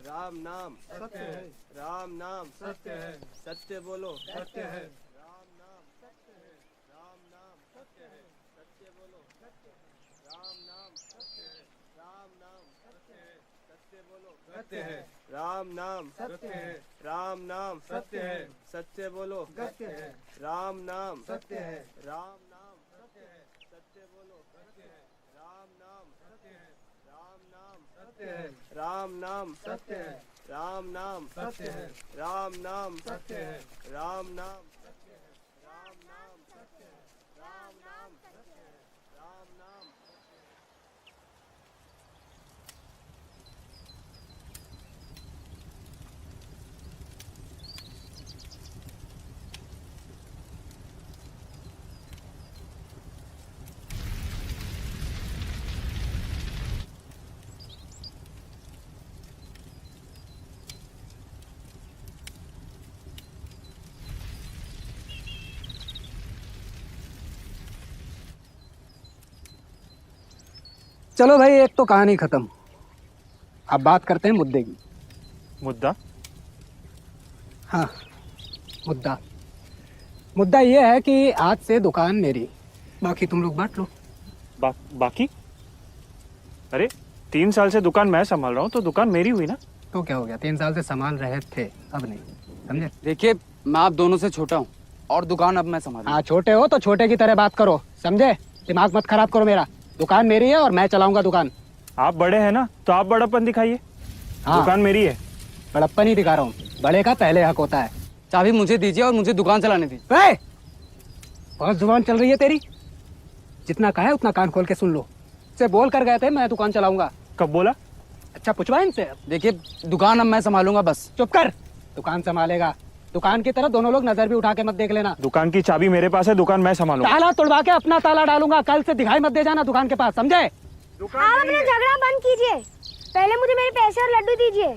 राम नाम सत्य है, राम नाम सत्य है, सत्य बोलो सत्य है, राम नाम सत्य है, राम नाम सत्य है, सत्य बोलो सत्य है, राम नाम सत्य है, राम नाम सत्य है, सत्य बोलो सत्य है, राम नाम सत्य है, राम नाम सत्य है, सत्य बोलो सत्य है, राम नाम सत्य है, राम नाम सत्य है, सत्य बोलो सत्य है, राम नाम सत्य है, राम नाम सत्य है, राम नाम सत्य है, राम नाम सत्य है, राम नाम सत्य है, राम नाम सत्य है, राम नाम सत्य है, राम नाम सत्य है, राम नाम चलो भाई, एक तो कहानी खत्म। अब बात करते हैं मुद्दे की। मुद्दा? हाँ, मुद्दा ये है कि आज से दुकान मेरी, बाकी तुम लोग बांट लो। बाकी? अरे 3 साल से दुकान मैं संभाल रहा हूँ, तो दुकान मेरी हुई ना। तो क्या हो गया, 3 साल से संभाल रहे थे, अब नहीं, समझे? देखिए, मैं आप दोनों से छोटा हूँ और दुकान अब मैं संभालूं। हाँ, छोटे हो तो छोटे की तरह बात करो, समझे? दिमाग मत खराब करो मेरा। दुकान मेरी है और मैं चलाऊंगा दुकान। आप बड़े हैं ना, तो आप बड़प्पन दिखाइए। हाँ, दुकान मेरी है। बड़प्पन ही दिखा रहा हूँ, बड़े का पहले हक होता है। चाबी मुझे दीजिए और मुझे दुकान चलाने दीजिए। बहुत जुबान चल रही है तेरी, जितना कहा है उतना कान खोल के सुन लो। से बोल कर गए थे मैं दुकान चलाऊंगा। कब बोला? अच्छा पूछवा इनसे। देखिए, दुकान अब मैं संभालूंगा, बस। चुप कर, दुकान संभालेगा। दुकान की तरफ दोनों लोग नजर भी उठा के मत देख लेना। दुकान की चाबी मेरे पास है, दुकान मैं संभालूंगा। ताला तोड़वा के अपना ताला डालूंगा, कल से दिखाई मत दे जाना दुकान के पास, समझे? आप अपना झगड़ा बंद कीजिए, पहले मुझे मेरे पैसे और लड्डू दीजिए।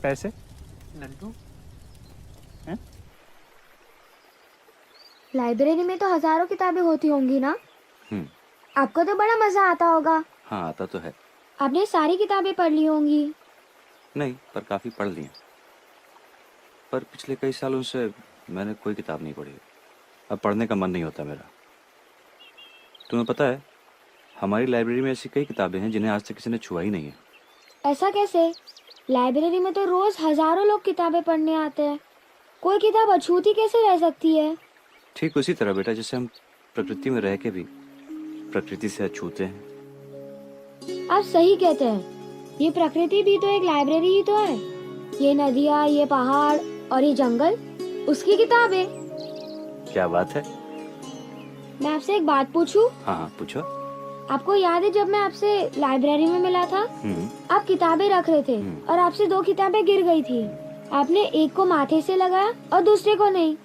पैसे? लड्डू? लाइब्रेरी में तो हजारों किताबें होती होंगी ना? आपको तो बड़ा मजा आता होगा। हाँ, आता तो है। आपने सारी किताबें पढ़ ली होंगी। नहीं, पर काफी पढ़ ली। पर पिछले कई सालों से मैंने कोई किताब नहीं पढ़ी। अब पढ़ने का मन नहीं होता मेरा। तुम्हें पता है, हमारी लाइब्रेरी में ऐसी कई किताबें हैं जिन्हें आज तक किसी ने छुआ ही नहीं है। ऐसा कैसे? लाइब्रेरी में तो रोज हजारों लोग किताबें पढ़ने आते हैं, कोई किताब अछूती कैसे रह सकती है? ठीक उसी तरह बेटा, जैसे हम प्रकृति में रह के भी प्रकृति से अछूते हैं। आप सही कहते हैं, ये प्रकृति भी तो एक लाइब्रेरी ही तो है। ये नदियाँ, ये पहाड़ और ये जंगल उसकी किताबें। क्या बात है? मैं आपसे एक बात पूछूं? हाँ पूछो। आपको याद है जब मैं आपसे लाइब्रेरी में मिला था, आप किताबें रख रहे थे और आपसे 2 किताबें गिर गई थी। आपने एक को माथे से लगाया और दूसरे को नहीं,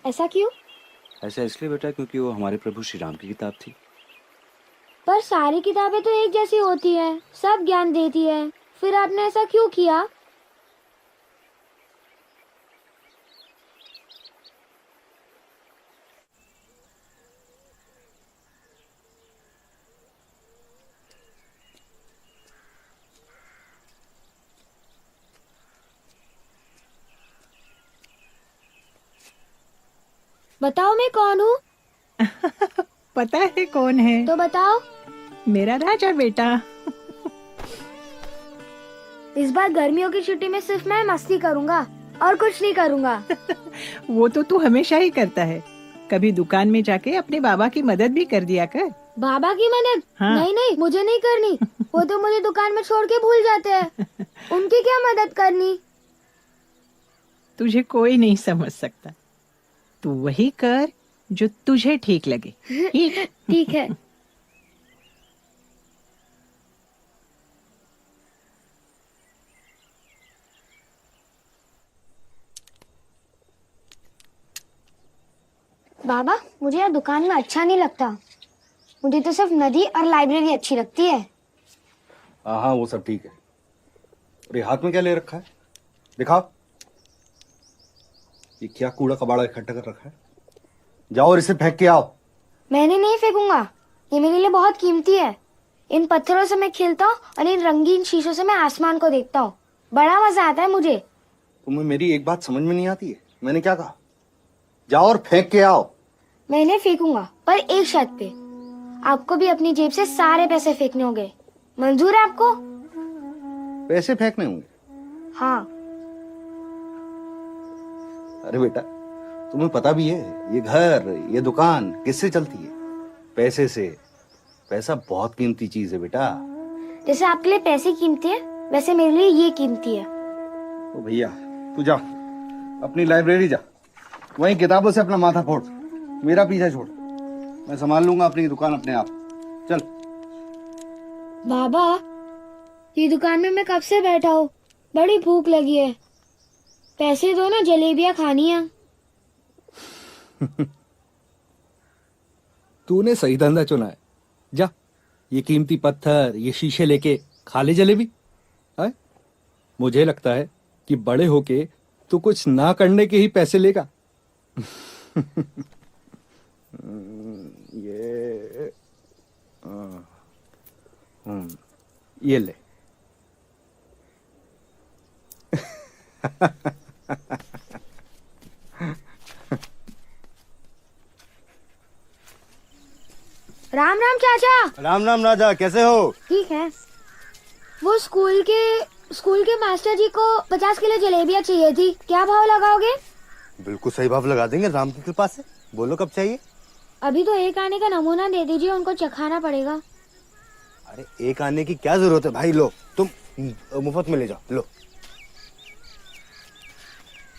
ऐसा क्यों? ऐसा इसलिए बेटा क्योंकि वो हमारे प्रभु श्री राम की किताब थी। पर सारी किताबें तो एक जैसी होती है, सब ज्ञान देती है, फिर आपने ऐसा क्यों किया? बताओ मैं कौन हूँ? पता है कौन है? तो बताओ। मेरा राजा बेटा। इस बार गर्मियों की छुट्टी में सिर्फ मैं मस्ती करूँगा और कुछ नहीं करूँगा। वो तो तू हमेशा ही करता है। कभी दुकान में जाके अपने बाबा की मदद भी कर दिया कर। बाबा की मदद? हाँ। नहीं नहीं, मुझे नहीं करनी। वो तो मुझे दुकान में छोड़ के भूल जाते हैं। उनकी क्या मदद करनी? तुझे कोई नहीं समझ सकता। तू वही कर जो तुझे ठीक लगे। ठीक है। बाबा, मुझे यहाँ दुकान में अच्छा नहीं लगता। मुझे तो सिर्फ नदी और लाइब्रेरी अच्छी लगती है। हाँ वो सब ठीक है। और ये हाथ में क्या ले रखा है? दिखाओ। ये क्या कूड़ा कबाड़ा इकट्ठा कर रखा है? जाओ और इसे फेंक के आओ। मैंने नहीं फेंकूंगा, ये मेरे लिए बहुत कीमती है। इन पत्थरों से मैं खेलता हूँ और इन रंगीन शीशों से मैं आसमान को देखता हूँ। बड़ा मजा आता है मुझे। तुम्हें मेरी एक बात समझ में नहीं आती है। मैंने क्या कहा? जाओ और फेंक के आओ। मैं इन्हें फेंकूंगा, पर एक शर्त पे। आपको भी अपनी जेब से सारे पैसे फेंकने होंगे। मंजूर है आपको? पैसे फेंकने होंगे? हाँ। अरे बेटा, तुम्हें पता भी है ये घर, ये दुकान किससे चलती है? पैसे से। पैसा बहुत कीमती चीज है बेटा। जैसे आपके लिए पैसे कीमती है, वैसे मेरे लिए ये कीमती है। ओ भैया, तू जा अपनी लाइब्रेरी जा, वहीं किताबों से अपना माथा फोड़। मेरा पीछा छोड़, मैं संभाल लूंगा अपनी दुकान अपने आप। चल। बाबा, ये दुकान में मैं कब से बैठा हूँ, बड़ी भूख लगी है। पैसे दो ना, जलेबियाँ खानी है। तूने सही धंधा चुना है। जा, ये कीमती पत्थर, ये शीशे लेके खा ले जलेबी। है? मुझे लगता है कि बड़े होके तू कुछ ना करने के ही पैसे लेगा। ये ले। राम राम चाचा। राम राम राजा, कैसे हो? ठीक है। वो स्कूल के मास्टर जी को 50 किलो जलेबियाँ चाहिए थी, क्या भाव लगाओगे? बिल्कुल सही भाव लगा देंगे, राम की कृपा से। बोलो कब चाहिए? अभी तो एक आने का नमूना दे दीजिए, उनको चखाना पड़ेगा। अरे एक आने की क्या जरूरत है भाई, लो तुम मुफ्त में ले जाओ, लो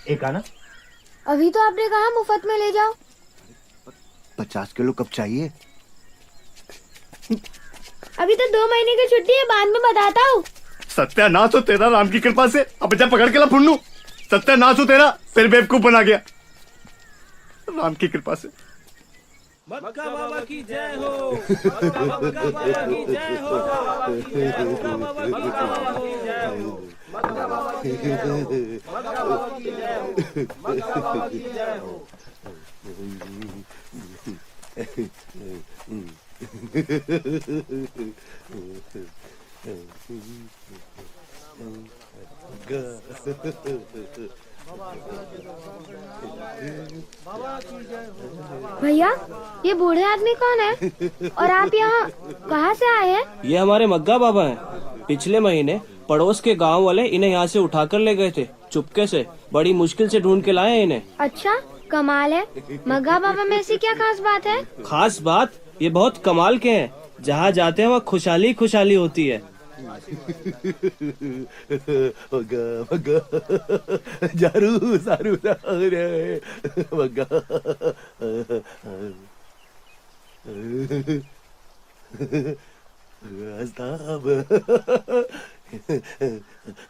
एक आना। अभी तो आपने कहा मुफ्त में ले जाओ। 50 किलो कब चाहिए? अभी तो 2 महीने की छुट्टी है, बाद में बताता हूँ। सत्यानाश हो तेरा राम की कृपा से। अब बच्चा पकड़ के ला फुन्नू। सत्यानाश हो तेरा, फिर बेवकूफ बना गया राम की कृपा से। मक्का बाबा की जय हो। मक्का बाबा की जय हो। मक्का बाबा की जय हो। मक्का बाबा की जय हो। मक्का बाबा की जय हो। मक्का बाबा की जय हो। भैया, ये बूढ़े आदमी कौन है और आप यहाँ कहाँ से आए हैं? ये हमारे मग्गा बाबा हैं। पिछले महीने पड़ोस के गांव वाले इन्हें यहाँ से उठाकर ले गए थे, चुपके से। बड़ी मुश्किल से ढूंढ के लाए हैं इन्हें। अच्छा, कमाल है। मग्गा बाबा में ऐसी क्या खास बात है? खास बात, ये बहुत कमाल के हैं। जहाँ जाते हैं वहाँ खुशहाली खुशहाली होती है। जारू सारू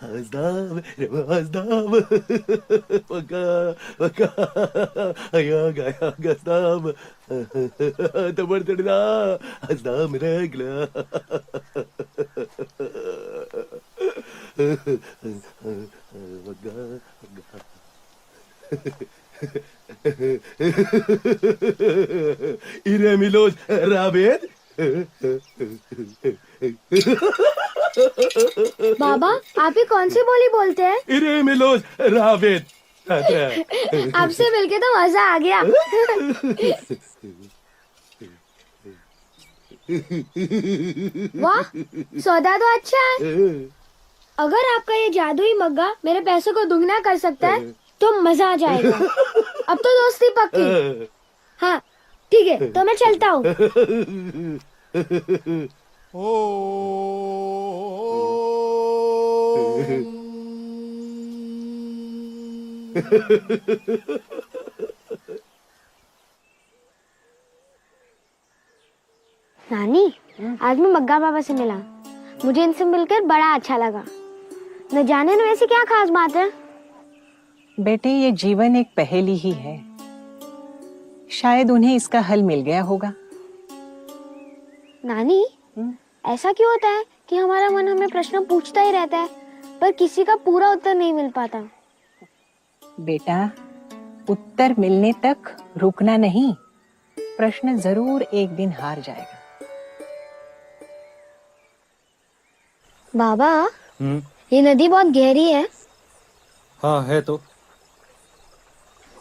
Azdam, Azdam, Waka, Ayaga, Azdam, Tamartana, Azdam Regla. İremilos Rabet. बाबा आप ही कौन सी बोली बोलते हैं? İremilos Rabet. आपसे मिलके तो मजा आ गया। वाह, सौदा तो अच्छा है। अगर आपका ये जादुई मग्गा मेरे पैसों को दुगना कर सकता है तो मजा आ जाएगा। अब तो दोस्ती पक्की। हाँ ठीक है, तो मैं चलता हूँ। नानी, आज मैं मग्गा बाबा से मिला। मुझे इनसे मिलकर बड़ा अच्छा लगा। न जाने न वैसे क्या खास बात है। बेटे, ये जीवन एक पहेली ही है। शायद उन्हें इसका हल मिल गया होगा। नानी, ऐसा क्यों होता है कि हमारा मन हमें प्रश्न पूछता ही रहता है पर किसी का पूरा उत्तर नहीं मिल पाता? बेटा, उत्तर मिलने तक रुकना नहीं। प्रश्न जरूर एक दिन हार जाएगा। बाबा, ये नदी बहुत गहरी है। हाँ है तो।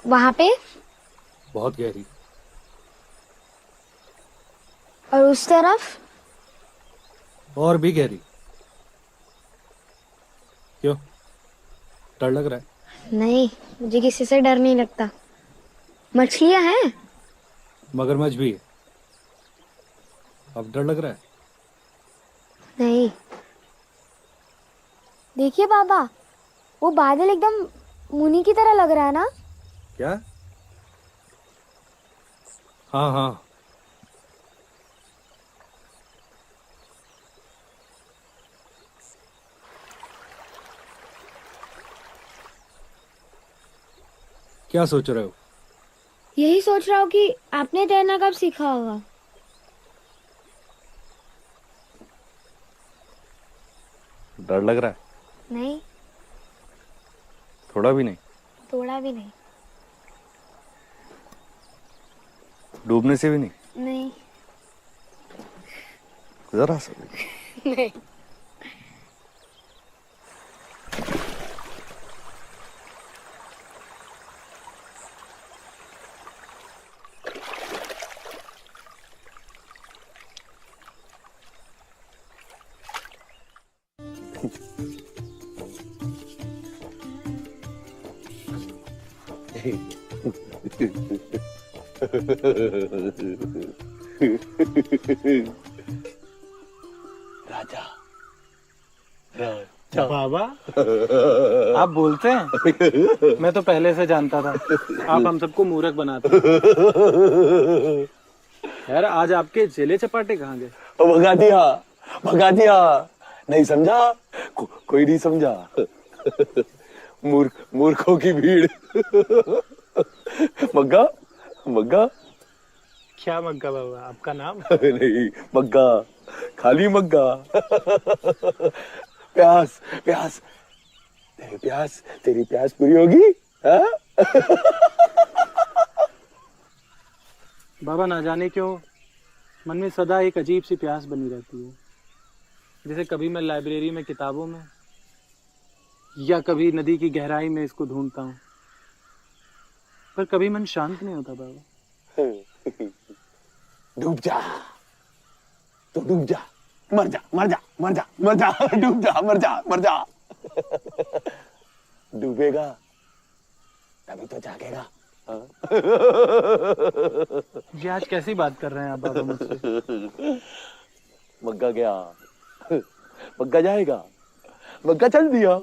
वहाँ पे? बहुत गहरी। और उस तरफ? और भी गहरी। क्यों, डर लग रहा है? नहीं, मुझे किसी से डर नहीं लगता। मछलियाँ हैं? मगरमच्छ भी है। अब डर लग रहा है? नहीं। देखिए बाबा, वो बादल एकदम मुनि की तरह लग रहा है ना? क्या? हाँ हाँ। क्या सोच रहे हो? यही सोच रहा हूँ कि आपने तैरना कब सीखा होगा। डर लग रहा है? नहीं, थोड़ा भी नहीं? थोड़ा भी नहीं। डूबने से भी नहीं? नहीं। जरा सा भी? नहीं। राजा, बाबा, आप बोलते हैं? मैं तो पहले से जानता था आप हम सबको मूर्ख बनाते हैं। यार, आज आपके चेले चपाटे कहाँ गए? भगा दिया, भगा दिया। नहीं समझा? कोई नहीं समझा। मूर्खों की भीड़। मग्गा, मग्गा। क्या मग्गा बाबा, आपका नाम? नहीं, मग्गा, खाली मग्गा। प्यास, प्यास, तेरी प्यास पूरी होगी? हाँ? बाबा, ना जाने क्यों मन में सदा एक अजीब सी प्यास बनी रहती है। जैसे कभी मैं लाइब्रेरी में किताबों में या कभी नदी की गहराई में इसको ढूंढता हूँ, पर कभी मन शांत नहीं होता बाबा। डूब जा, तो डूब जा, मर जा, मर जा, मर जा, मर जा, डूब जा, मर जा, मर जा। डूबेगा तभी तो जागेगा। ये आज कैसी बात कर रहे हैं आप बाबा मुझसे? मग्गा गया, मग्गा जाएगा, मग्गा चल दिया।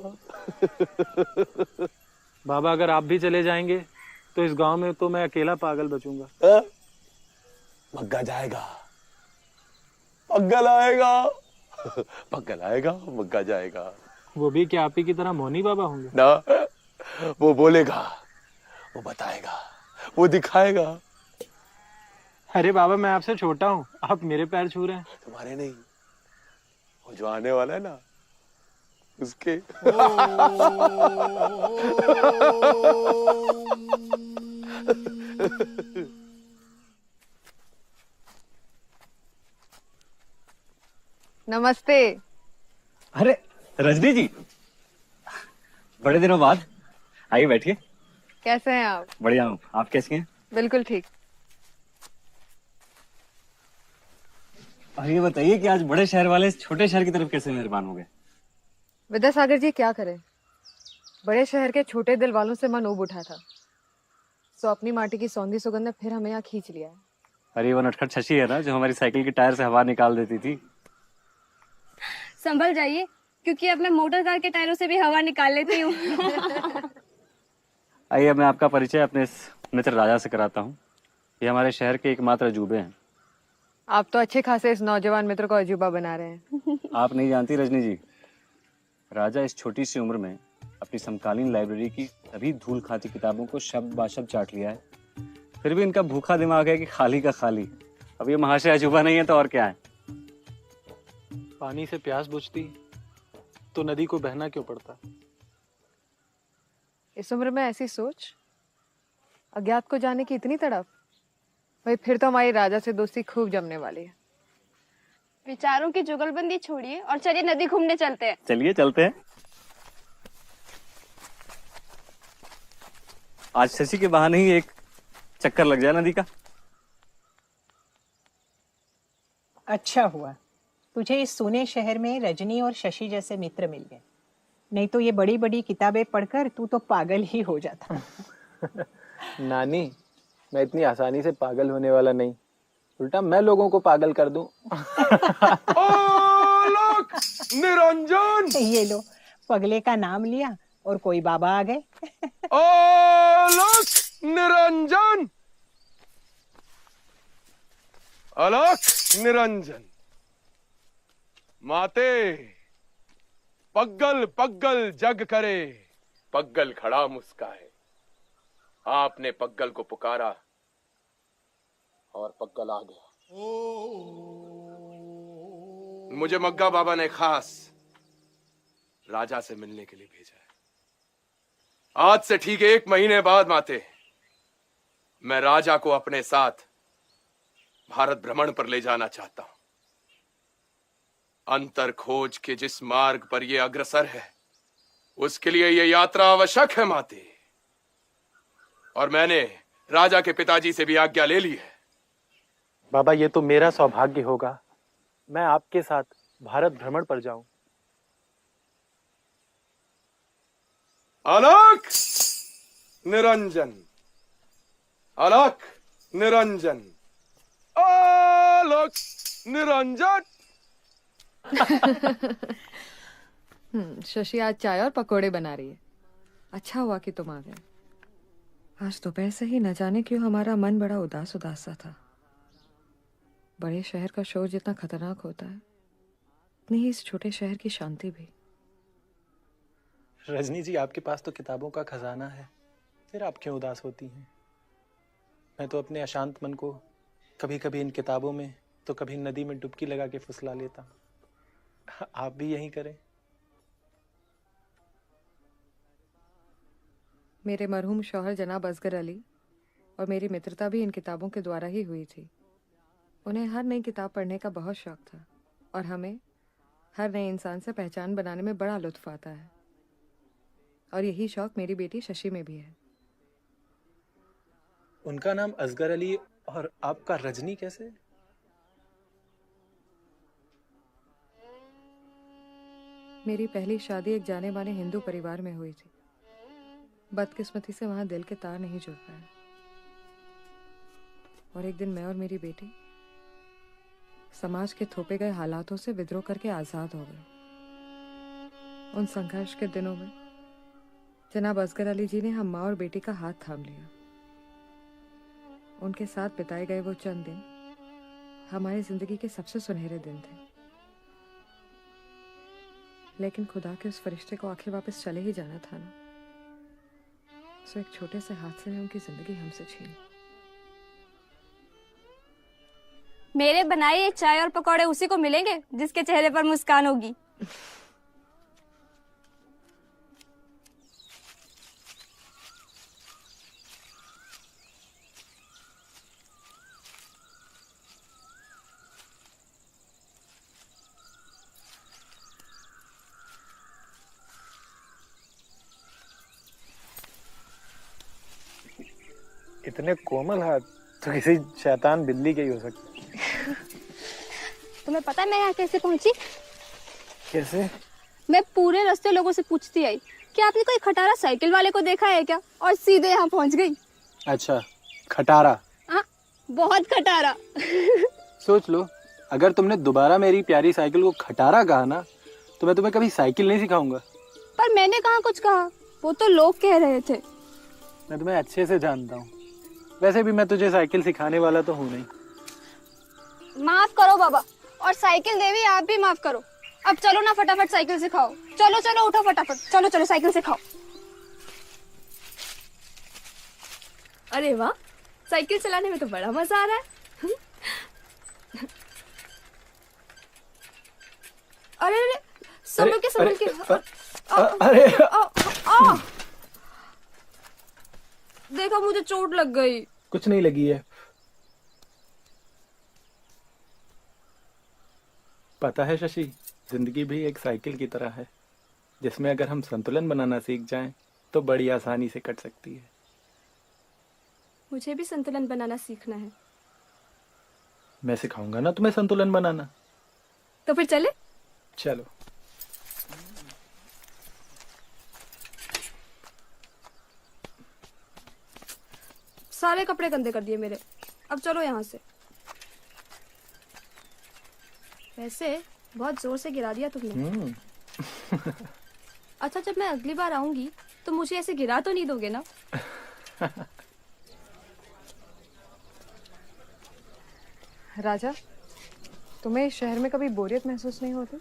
बाबा, अगर आप भी चले जाएंगे तो इस गांव में तो मैं अकेला पागल बचूंगा। मग्गा जाएगा, मग्गा लाएगा। पगल आएगा मग्गा जाएगा। वो भी क्या आप ही की तरह मोनी बाबा होंगे? ना, वो बोलेगा, वो बताएगा, वो दिखाएगा। अरे बाबा मैं आपसे छोटा हूँ, आप मेरे पैर छू रहे हैं। तुम्हारे नहीं, वो जो आने वाला है ना उसके। नमस्ते। अरे रजनी जी, बड़े दिनों बाद। आइए बैठिए। कैसे हैं आप? बढ़िया हूँ, आप कैसी हैं? बिल्कुल ठीक। और ये बताइए कि आज बड़े शहर वाले छोटे शहर की तरफ कैसे मेहरबान हो गए? विद्यासागर जी क्या करें, बड़े शहर के छोटे दिल वालों से मन ऊब उठा था, सो अपनी माटी की सौंधी सुगंध ने फिर हमें यहाँ खींच लिया है। अरे वो नटखट शशि है ना, जो हमारी साइकिल के टायर से हवा निकाल देती थी। संभल जाइए, क्योंकि अब मैं मोटर कार के टायरों से भी हवा निकाल लेती हूँ। आइए मैं आपका परिचय अपने इस मित्र राजा से कराता हूँ। ये हमारे शहर के एकमात्र अजूबे हैं। आप तो अच्छे खासे इस नौजवान मित्र को अजूबा बना रहे हैं। आप नहीं जानती रजनी जी, राजा इस छोटी सी उम्र में अपनी समकालीन लाइब्रेरी की सभी धूल खाती किताबों को शब्द बाशब्द चाट लिया है। फिर भी इनका भूखा दिमाग है कि खाली का खाली। अब ये महाशय अजूबा नहीं है तो और क्या है? पानी से प्यास बुझती तो नदी को बहना क्यों पड़ता? इस उम्र में ऐसी सोच, अज्ञात को जाने की इतनी तड़प, भाई फिर तो हमारी राजा से दोस्ती खूब जमने वाली है। विचारों की जुगलबंदी छोड़िए और चलिए नदी घूमने चलते हैं। चलिए चलते हैं। आज शशि के बहाने ही एक चक्कर लग जाए नदी का। अच्छा हुआ तुझे इस सूने शहर में रजनी और शशि जैसे मित्र मिल गए, नहीं तो ये बड़ी बड़ी किताबें पढ़कर तू तो पागल ही हो जाता। नानी, मैं इतनी आसानी से पागल होने वाला नहीं, उल्टा मैं लोगों को पागल कर दूं। निरंजन, ये लो, पगले का नाम लिया और कोई बाबा आ गए। अलख निरंजन, अलख निरंजन। माते पग्गल पग्गल जग करे, पग्गल खड़ा मुस्काए। आपने पग्गल को पुकारा और पग्गल आ गया। मुझे मग्गा बाबा ने खास राजा से मिलने के लिए भेजा है। आज से ठीक 1 महीने बाद माते, मैं राजा को अपने साथ भारत भ्रमण पर ले जाना चाहता हूं। अंतर खोज के जिस मार्ग पर यह अग्रसर है, उसके लिए यह यात्रा आवश्यक है माते। और मैंने राजा के पिताजी से भी आज्ञा ले ली है। बाबा ये तो मेरा सौभाग्य होगा, मैं आपके साथ भारत भ्रमण पर जाऊं। अलख निरंजन, अलख निरंजन, अलख निरंजन। शशि आज चाय और पकोड़े बना रही है। अच्छा हुआ कि तुम आ गए। आज दोपहर से ही न जाने क्यों हमारा मन बड़ा उदास उदास सा था। बड़े शहर का शोर जितना खतरनाक होता है, उतनी ही इस छोटे शहर की शांति भी। रजनी जी, आपके पास तो किताबों का खजाना है, फिर आप क्यों उदास होती हैं? मैं तो अपने अशांत मन को कभी कभी इन किताबों में तो कभी नदी में डुबकी लगा के फुसला लेता हूँ। आप भी यही करें। मेरे मरहूम शौहर जनाब असगर अली और मेरी मित्रता भी इन किताबों के द्वारा ही हुई थी। उन्हें हर नई किताब पढ़ने का बहुत शौक था और हमें हर नए इंसान से पहचान बनाने में बड़ा लुत्फ आता है। और यही शौक मेरी बेटी शशि में भी है। उनका नाम असगर अली और आपका रजनी कैसे? मेरी पहली शादी एक जाने माने हिंदू परिवार में हुई थी। बदकिस्मती से वहां दिल के तार नहीं जुड़ पाए और एक दिन मैं और मेरी बेटी समाज के थोपे गए हालातों से विद्रोह करके आजाद हो गए। उन संघर्ष के दिनों में जनाब असगर अली जी ने हम माँ और बेटी का हाथ थाम लिया। उनके साथ बिताए गए वो चंद दिन हमारी जिंदगी के सबसे सुनहरे दिन थे। लेकिन खुदा के उस फरिश्ते को आखिर वापस चले ही जाना था ना, सो एक छोटे से हादसे में उनकी जिंदगी हमसे छीन। मेरे बनाए ये चाय और पकौड़े उसी को मिलेंगे जिसके चेहरे पर मुस्कान होगी। इतने कोमल हाथ तो किसी शैतान बिल्ली के ही हो सकते। तुम्हें पता है मैं यहाँ कैसे पहुंची? कैसे? मैं पूरे रास्ते लोगों से पूछती आई कि आपने कोई खटारा साइकिल वाले को देखा है क्या, और सीधे यहाँ पहुंच गई। अच्छा, खटारा? हाँ, बहुत खटारा। सोच लो, अगर तुमने दोबारा मेरी प्यारी साइकिल को खटारा कहा ना, तो मैं तुम्हें कभी साइकिल नहीं सिखाऊंगा। पर मैंने कहाँ कुछ कहा, वो तो लोग कह रहे थे। मैं तुम्हें अच्छे से जानता हूँ। वैसे भी मैं तुझे साइकिल सिखाने वाला तो हूँ नहीं। माफ करो बाबा, और साइकिल देवी आप भी माफ करो। अब चलो ना फटाफट साइकिल सिखाओ। चलो चलो उठो फटाफट, चलो चलो साइकिल सिखाओ। अरे वाह, साइकिल चलाने में तो बड़ा मजा आ रहा है। अरे अरे संभल के संभल के। अरे देखो मुझे चोट लग गई। कुछ नहीं लगी है। पता है शशि, जिंदगी भी एक साइकिल की तरह है, जिसमें अगर हम संतुलन बनाना सीख जाएं तो बड़ी आसानी से कट सकती है। मुझे भी संतुलन बनाना सीखना है। मैं सिखाऊंगा ना तुम्हें संतुलन बनाना। तो फिर चले? चलो। सारे कपड़े गंदे कर दिए मेरे। अब चलो यहाँ से। वैसे बहुत जोर से गिरा दिया तुमने। अच्छा, जब मैं अगली बार आऊंगी तो मुझे ऐसे गिरा तो नहीं दोगे ना? राजा, तुम्हें इस शहर में कभी बोरियत महसूस नहीं होती?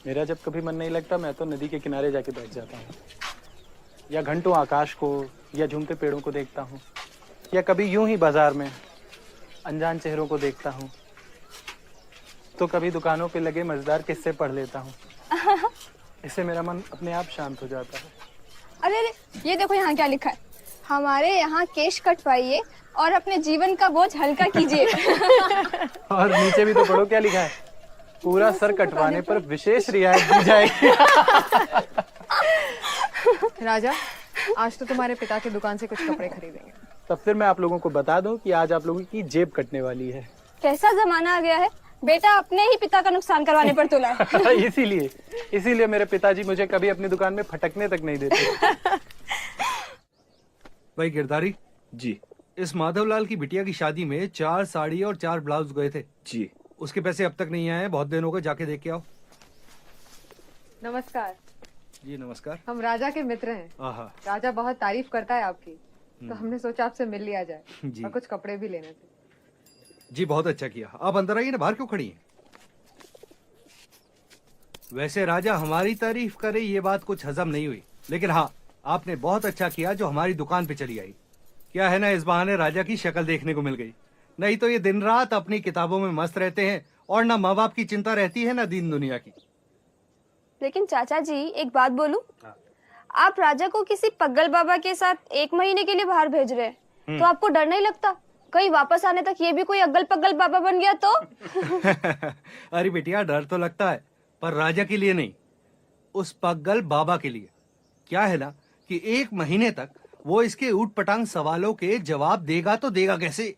मेरा जब कभी मन नहीं लगता, मैं तो नदी के किनारे जाके बैठ जाता हूँ, या घंटों आकाश को या झूमते पेड़ों को देखता हूँ, या कभी यूं ही बाजार में अनजान चेहरों को देखता हूँ, तो कभी दुकानों पे लगे मजेदार किस्से पढ़ लेता हूँ। इससे मेरा मन अपने आप शांत हो जाता है। अरे अरे, ये देखो यहाँ क्या लिखा है। हमारे यहाँ केश कटवाइए और अपने जीवन का बोझ हल्का कीजिए। और नीचे भी तो पढ़ो क्या लिखा है, पूरा सर कटवाने पर विशेष रियायत दी जाएगी। राजा, आज तो तुम्हारे पिता की दुकान से कुछ कपड़े खरीदेंगे। तब फिर मैं आप लोगों को बता दूं कि आज आप लोगों की जेब कटने वाली है। कैसा जमाना आ गया है, बेटा अपने ही पिता का नुकसान करवाने पर तुला है। इसीलिए मेरे पिताजी मुझे कभी अपनी दुकान में फटकने तक नहीं देते। भाई गिरधारी जी, इस माधवलाल की बिटिया की शादी में 4 साड़ी और 4 ब्लाउज गए थे जी। उसके पैसे अब तक नहीं आए, बहुत दिन हो गए, जाके देख के आओ। नमस्कार जी। नमस्कार। हम राजा के मित्र हैं। आहा। राजा बहुत तारीफ करता है आपकी, तो हमने सोचा आपसे मिल लिया जाए जी। और कुछ कपड़े भी लेने थे। जी बहुत अच्छा किया। आप अंदर आइए ना, बाहर क्यों खड़ी हैं? वैसे राजा हमारी तारीफ करे ये बात कुछ हजम नहीं हुई, लेकिन हाँ आपने बहुत अच्छा किया जो हमारी दुकान पे चली आई। क्या है ना, इस बहाने राजा की शक्ल देखने को मिल गई, नहीं तो ये दिन रात अपनी किताबों में मस्त रहते हैं और ना माँ बाप की चिंता रहती है ना दीन दुनिया की। लेकिन चाचा जी एक बात बोलूं, आप राजा को किसी पग्गल बाबा के साथ 1 महीने के लिए बाहर भेज रहे हैं, तो आपको डर नहीं लगता कहीं वापस आने तक ये भी कोई अग्गल पग्गल बाबा बन गया तो? अरे बेटिया, डर तो लगता है पर राजा के लिए नहीं, उस पग्गल बाबा के लिए। क्या है ना कि 1 महीने तक वो इसके ऊट पटांग सवालों के जवाब देगा तो देगा कैसे?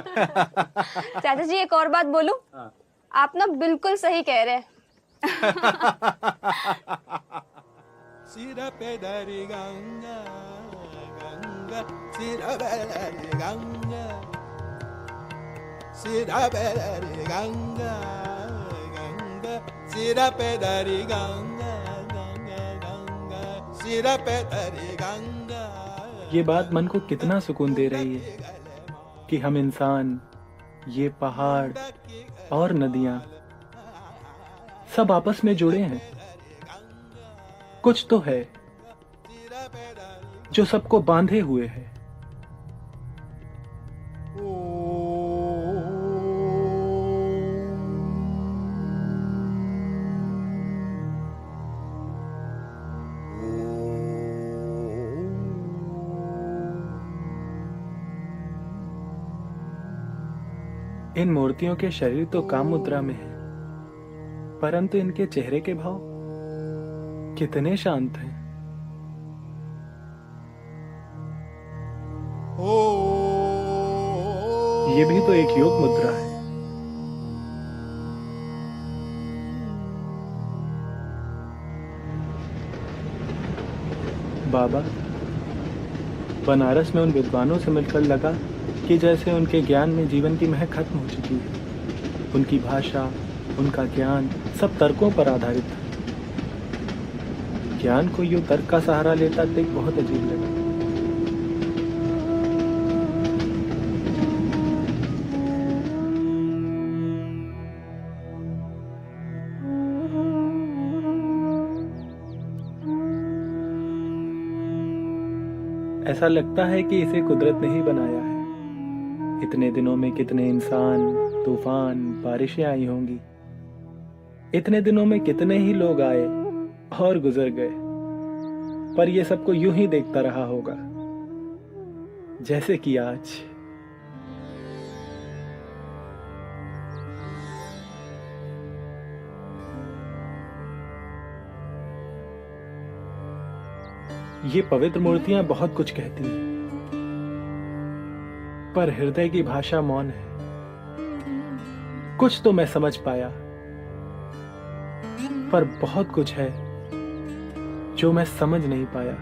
चाचा जी एक और बात बोलूं, आप ना बिल्कुल सही कह रहे हैं। सिर पे दरी गंगा गंगा, सिर पे दरी गंगा, सिर पे दरी गंगा गंगा, सिर पे दरी गंगा गंगा गंगा, सिर पे दरी गंगा। ये बात मन को कितना सुकून दे रही है कि हम इंसान, ये पहाड़ और नदियां सब आपस में जुड़े हैं। कुछ तो है जो सबको बांधे हुए है। इन मूर्तियों के शरीर तो काम मुद्रा में है, परंतु इनके चेहरे के भाव कितने शांत हैं। ये भी तो एक योग मुद्रा है। बाबा, बनारस में उन विद्वानों से मिलकर लगा कि जैसे उनके ज्ञान में जीवन की महक खत्म हो चुकी है। उनकी भाषा, उनका ज्ञान सब तर्कों पर आधारित था। ज्ञान को यूं तर्क का सहारा लेता देख बहुत अजीब लगा। ऐसा लगता है कि इसे कुदरत ने ही बनाया है। इतने दिनों में कितने इंसान, तूफान, बारिशें आई होंगी। इतने दिनों में कितने ही लोग आए और गुजर गए, पर यह सबको यूं ही देखता रहा होगा जैसे कि आज। ये पवित्र मूर्तियां बहुत कुछ कहती हैं, पर हृदय की भाषा मौन है। कुछ तो मैं समझ पाया, पर बहुत कुछ है जो मैं समझ नहीं पाया।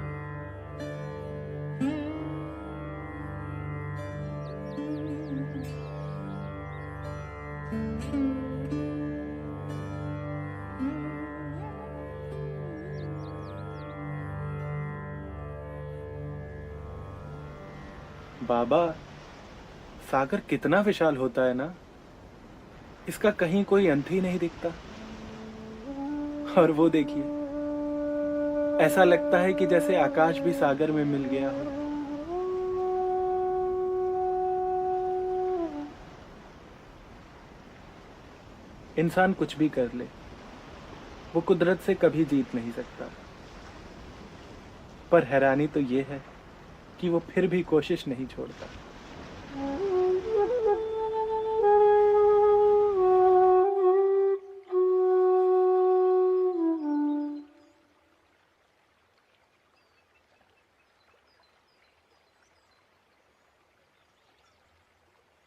बाबा, सागर कितना विशाल होता है ना, इसका कहीं कोई अंत ही नहीं दिखता। और वो देखिए, ऐसा लगता है कि जैसे आकाश भी सागर में मिल गया हो। इंसान कुछ भी कर ले, वो कुदरत से कभी जीत नहीं सकता। पर हैरानी तो ये है कि वो फिर भी कोशिश नहीं छोड़ता।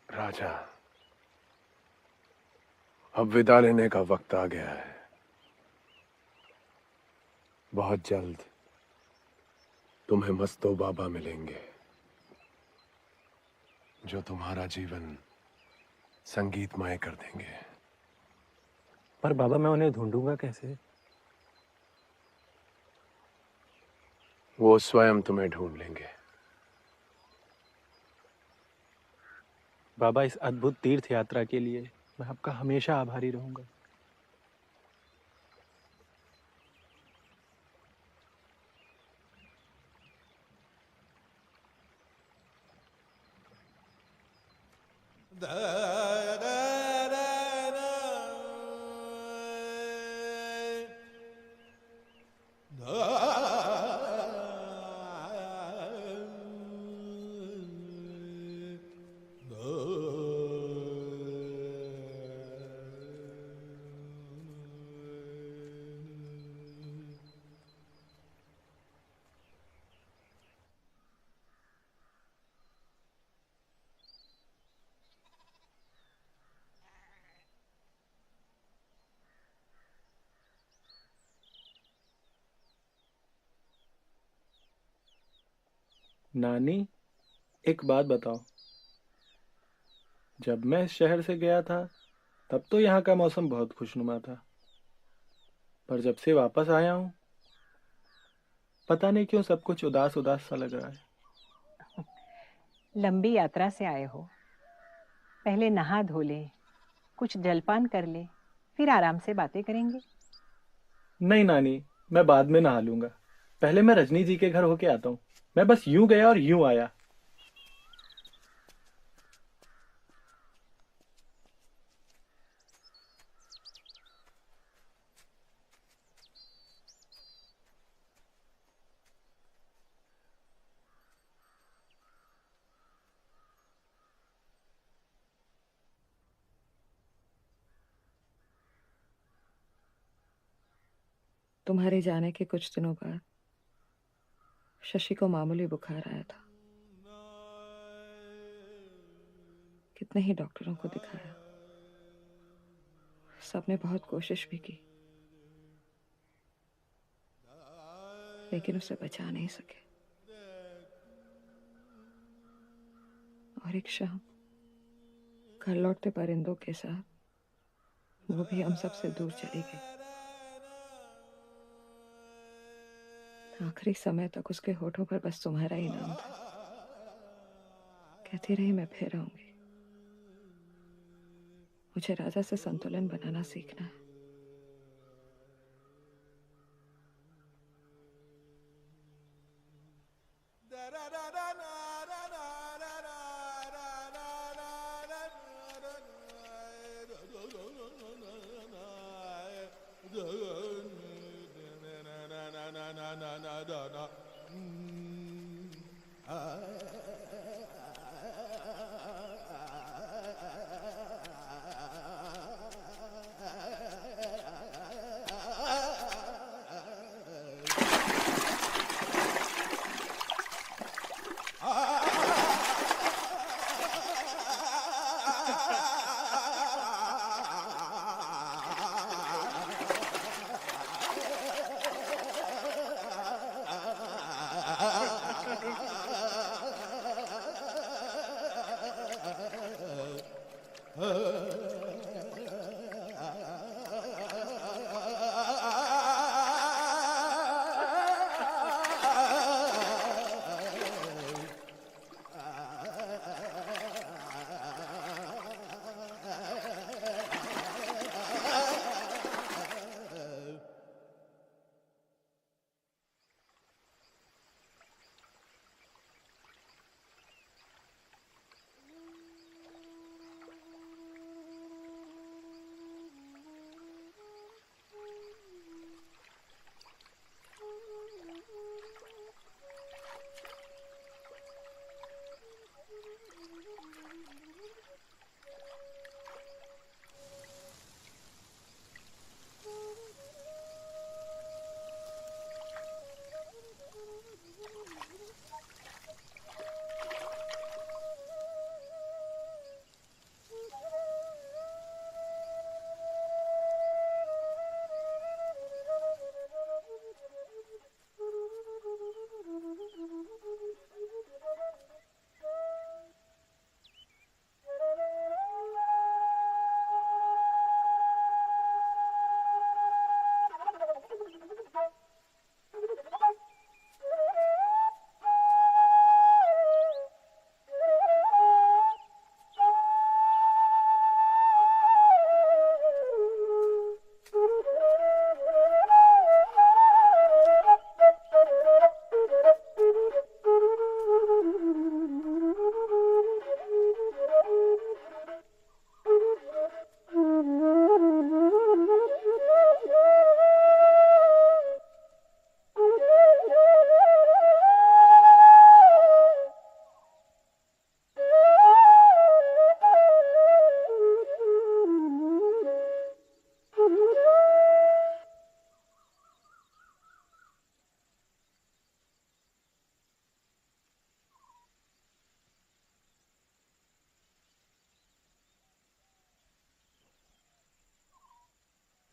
राजा, अब विदा लेने का वक्त आ गया है। बहुत जल्द तुम्हें मस्तो बाबा मिलेंगे, जो तुम्हारा जीवन संगीतमय कर देंगे। पर बाबा, मैं उन्हें ढूंढूंगा कैसे? वो स्वयं तुम्हें ढूंढ लेंगे। बाबा, इस अद्भुत तीर्थ यात्रा के लिए मैं आपका हमेशा आभारी रहूंगा। नानी, एक बात बताओ, जब मैं इस शहर से गया था तब तो यहाँ का मौसम बहुत खुशनुमा था, पर जब से वापस आया हूँ पता नहीं क्यों सब कुछ उदास उदास सा लग रहा है। लंबी यात्रा से आए हो, पहले नहा धो ले, कुछ जलपान कर ले, फिर आराम से बातें करेंगे। नहीं नानी, मैं बाद में नहा लूंगा। पहले मैं रजनी जी के घर होके आता हूँ। मैं बस यूं गया और यूं आया। तुम्हारे जाने के कुछ दिनों बाद शशि को मामूली बुखार आया था। कितने ही डॉक्टरों को दिखाया, सबने बहुत कोशिश भी की, लेकिन उसे बचा नहीं सके। और एक शाम घर लौटते परिंदों के साथ वो भी हम सबसे दूर चली गई। आखिरी समय तक उसके होठों पर बस तुम्हारा ही नाम था। कहती रही मैं फिर आऊंगी। मुझे राजा से संतुलन बनाना सीखना है।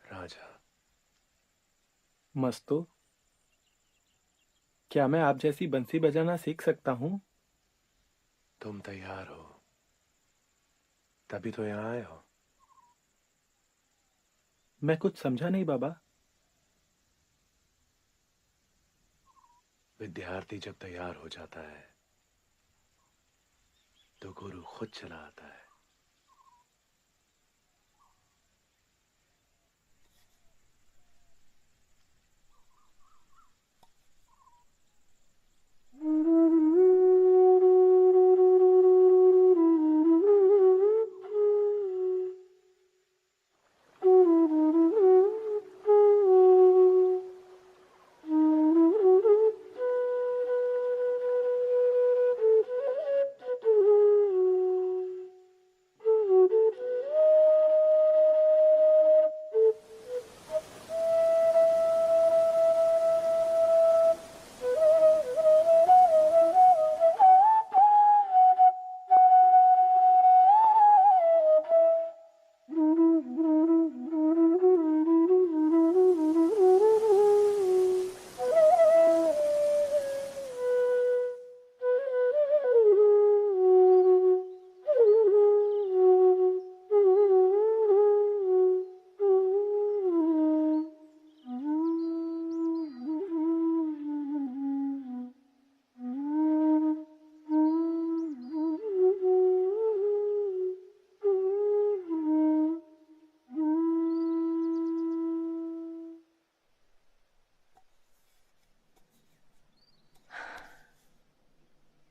राजा, मस्तो, क्या मैं आप जैसी बंसी बजाना सीख सकता हूँ? तुम तैयार हो तभी तो यहाँ आए हो। मैं कुछ समझा नहीं बाबा। विद्यार्थी जब तैयार हो जाता है तो गुरु खुद चला आता है।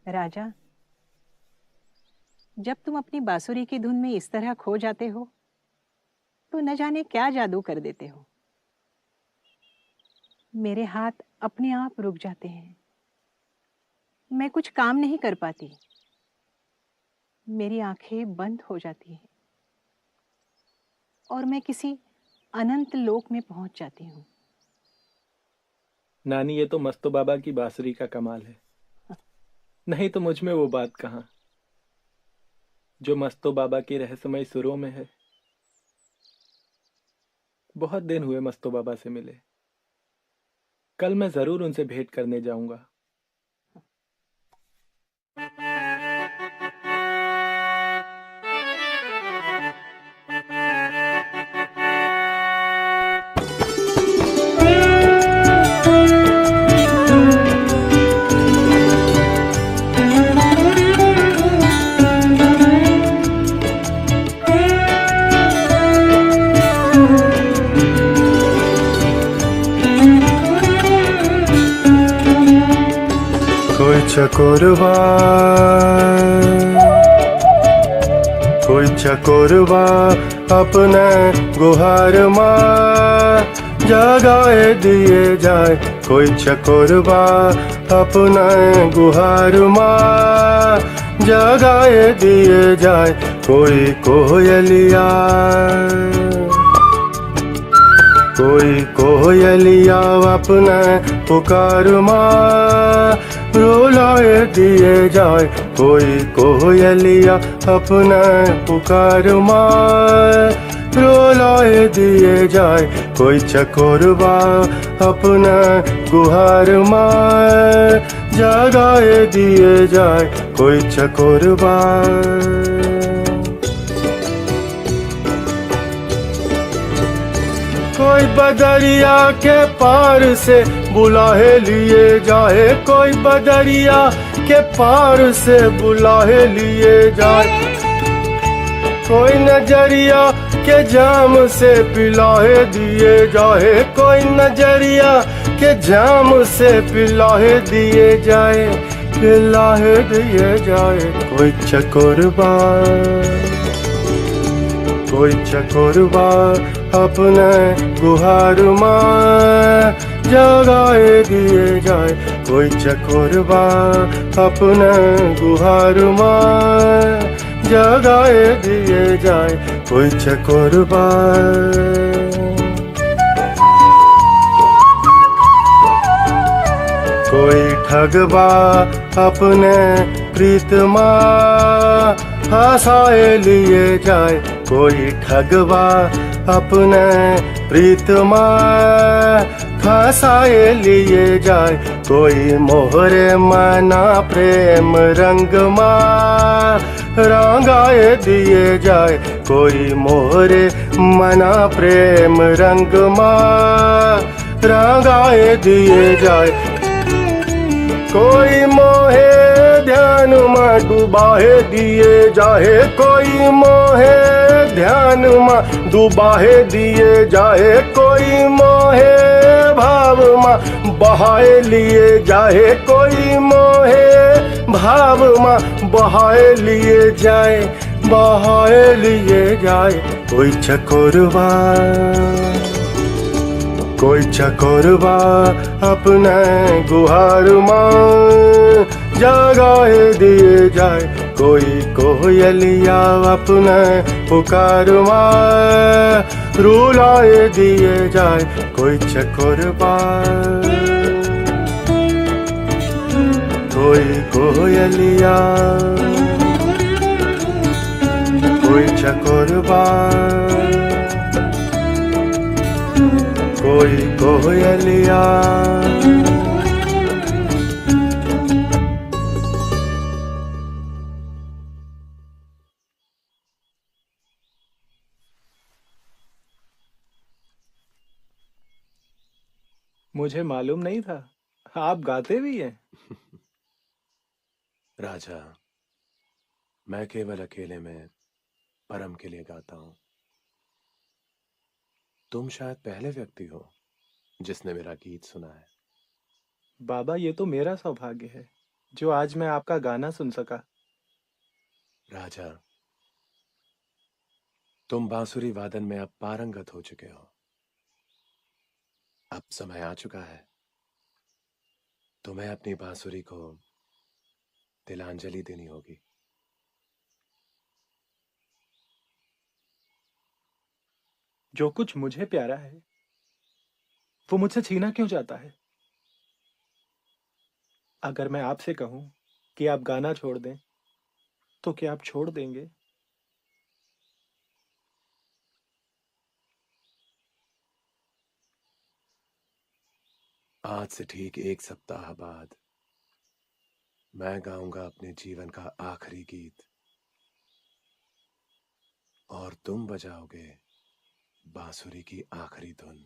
राजा, जब तुम अपनी बांसुरी की धुन में इस तरह खो जाते हो तो न जाने क्या जादू कर देते हो। मेरे हाथ अपने आप रुक जाते हैं, मैं कुछ काम नहीं कर पाती, मेरी आंखें बंद हो जाती हैं और मैं किसी अनंत लोक में पहुंच जाती हूँ। नानी, ये तो मस्तो बाबा की बांसुरी का कमाल है। नहीं तो मुझ में वो बात कहाँ जो मस्तो बाबा के रहस्यमय सुरों में है। बहुत दिन हुए मस्तो बाबा से मिले। कल मैं जरूर उनसे भेंट करने जाऊंगा। कोई चकोरवा, कोई चकोरवा अपने गुहार माँ जगाए दिए जाए। कोई चकोरवा अपने गुहार माँ जगाए दिए जाए। कोई कोयलिया, कोई कोयलिया अपने पुकार माँ रुलाए दिए जाए। कोई कोयलिया अपने पुकार माँ रुलाए दिए जाए। कोई चकोरवा अपना गुहार माँ जगाए दिए जाए। कोई चकोरवा, कोई बदरिया के पार से बुलाए लिए जाए। कोई बदरिया के पार से बुलाए लिए जाए। कोई नजरिया के जाम से पिलाए दिए जाए। कोई नजरिया के जाम से पिलाए दिए जाए, पिलाए दिए जाए। कोई चकोरवा, कोई चकोरवा अपने गुहार माँ जगाए दिए जाए। कोई चकोरवा अपने गुहार माँ जगाए दिए जाए। कोई चकोरवा, कोई ठगवा अपने प्रीतमा हंसाए लिए जाए। कोई ठगवा अपने प्रीतमा फंसाए लिए जाए। कोई मोहरे मना प्रेम रंग माँ रंगाए दिए जाए। कोई मोहरे मना प्रेम रंग माँ रंगाए दिए जाए। कोई मोहे ध्यान में डुबाए दिए जाए। कोई मोहे ध्यान में डुबाए दिए जाए। कोई मोहे भाव में बहाए लिए जाए। कोई मोहे भाव में बहाए लिए जाए, बहाए लिए जाए। कोई चकोरवा, कोई चकोरवा अपने गुहार माँ जगाए दिए जाए। कोई कोयलिया अपने पुकार माँ रुलाए दिए जाए। कोई चकोरवा, कोई कोयलिया, कोई चकोरवा, कोई कोयलिया। मुझे मालूम नहीं था आप गाते भी हैं। राजा, मैं केवल अकेले में परम के लिए गाता हूं। तुम शायद पहले व्यक्ति हो जिसने मेरा गीत सुना है। बाबा, ये तो मेरा सौभाग्य है जो आज मैं आपका गाना सुन सका। राजा, तुम बांसुरी वादन में अब पारंगत हो चुके हो। अब समय आ चुका है तुम्हें अपनी बांसुरी को तिलांजलि देनी होगी। जो कुछ मुझे प्यारा है वो मुझसे छीना क्यों चाहता है? अगर मैं आपसे कहूं कि आप गाना छोड़ दें तो क्या आप छोड़ देंगे? आज से ठीक 1 सप्ताह बाद मैं गाऊंगा अपने जीवन का आखिरी गीत और तुम बजाओगे बांसुरी की आखिरी धुन।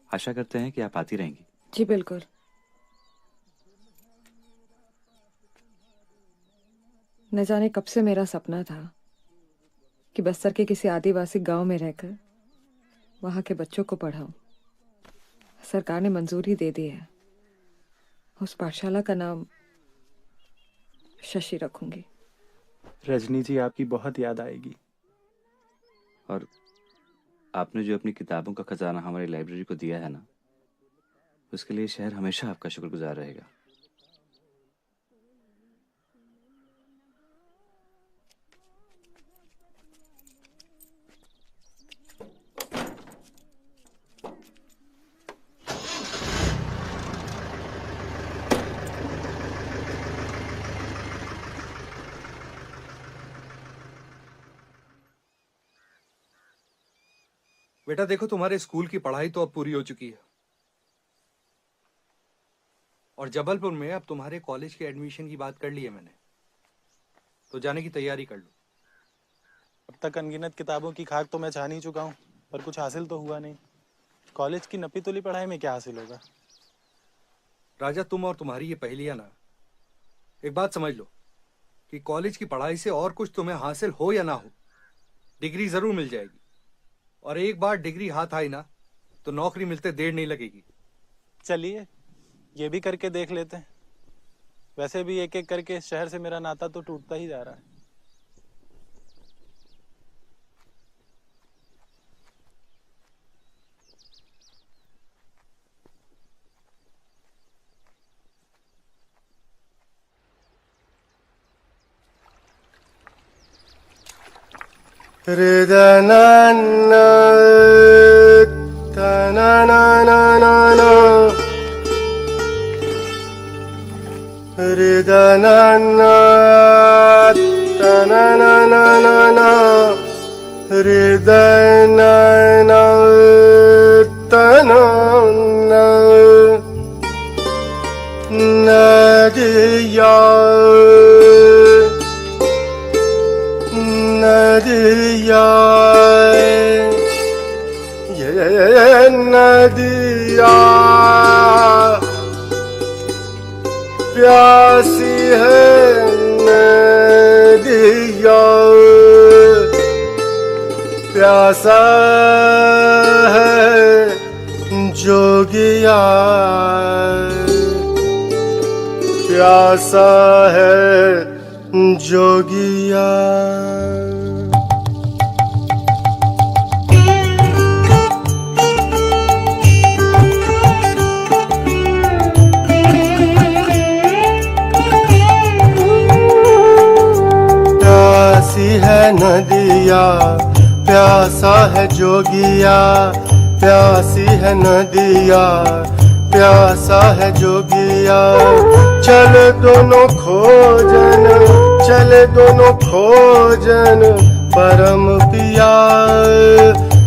आशा करते हैं कि आप आती रहेंगी। जी बिल्कुल। न जाने कब से मेरा सपना था कि बस्तर के किसी आदिवासी गांव में रहकर वहां के बच्चों को पढ़ाऊं। सरकार ने मंजूरी दे दी है। उस पाठशाला का नाम शशि रखूंगी। रजनी जी आपकी बहुत याद आएगी। और आपने जो अपनी किताबों का खजाना हमारी लाइब्रेरी को दिया है ना, उसके लिए शहर हमेशा आपका शुक्रगुजार रहेगा। बेटा देखो, तुम्हारे स्कूल की पढ़ाई तो अब पूरी हो चुकी है और जबलपुर में अब तुम्हारे कॉलेज के एडमिशन की बात कर ली है मैंने, तो जाने की तैयारी कर लो। अब तक अनगिनत किताबों की खाक तो मैं छान ही चुका हूँ, पर कुछ हासिल तो हुआ नहीं। कॉलेज की नपी तुली पढ़ाई में क्या हासिल होगा? राजा, तुम और तुम्हारी ये पहेलियां ना, एक बात समझ लो कि कॉलेज की पढ़ाई से और कुछ तुम्हें हासिल हो या ना हो, डिग्री जरूर मिल जाएगी। और एक बार डिग्री हाथ आई ना तो नौकरी मिलते देर नहीं लगेगी। चलिए ये भी करके देख लेते हैं। वैसे भी एक एक करके इस शहर से मेरा नाता तो टूटता ही जा रहा है। प्यासी है नदिया, प्यासा है जोगिया, प्यासा है जोगिया। प्यासी है नदिया, प्यासा है जोगिया, प्यासी है नदिया, प्यासा है जोगिया। चल दोनों खोजन, चले दोनों खोजन परम पिया,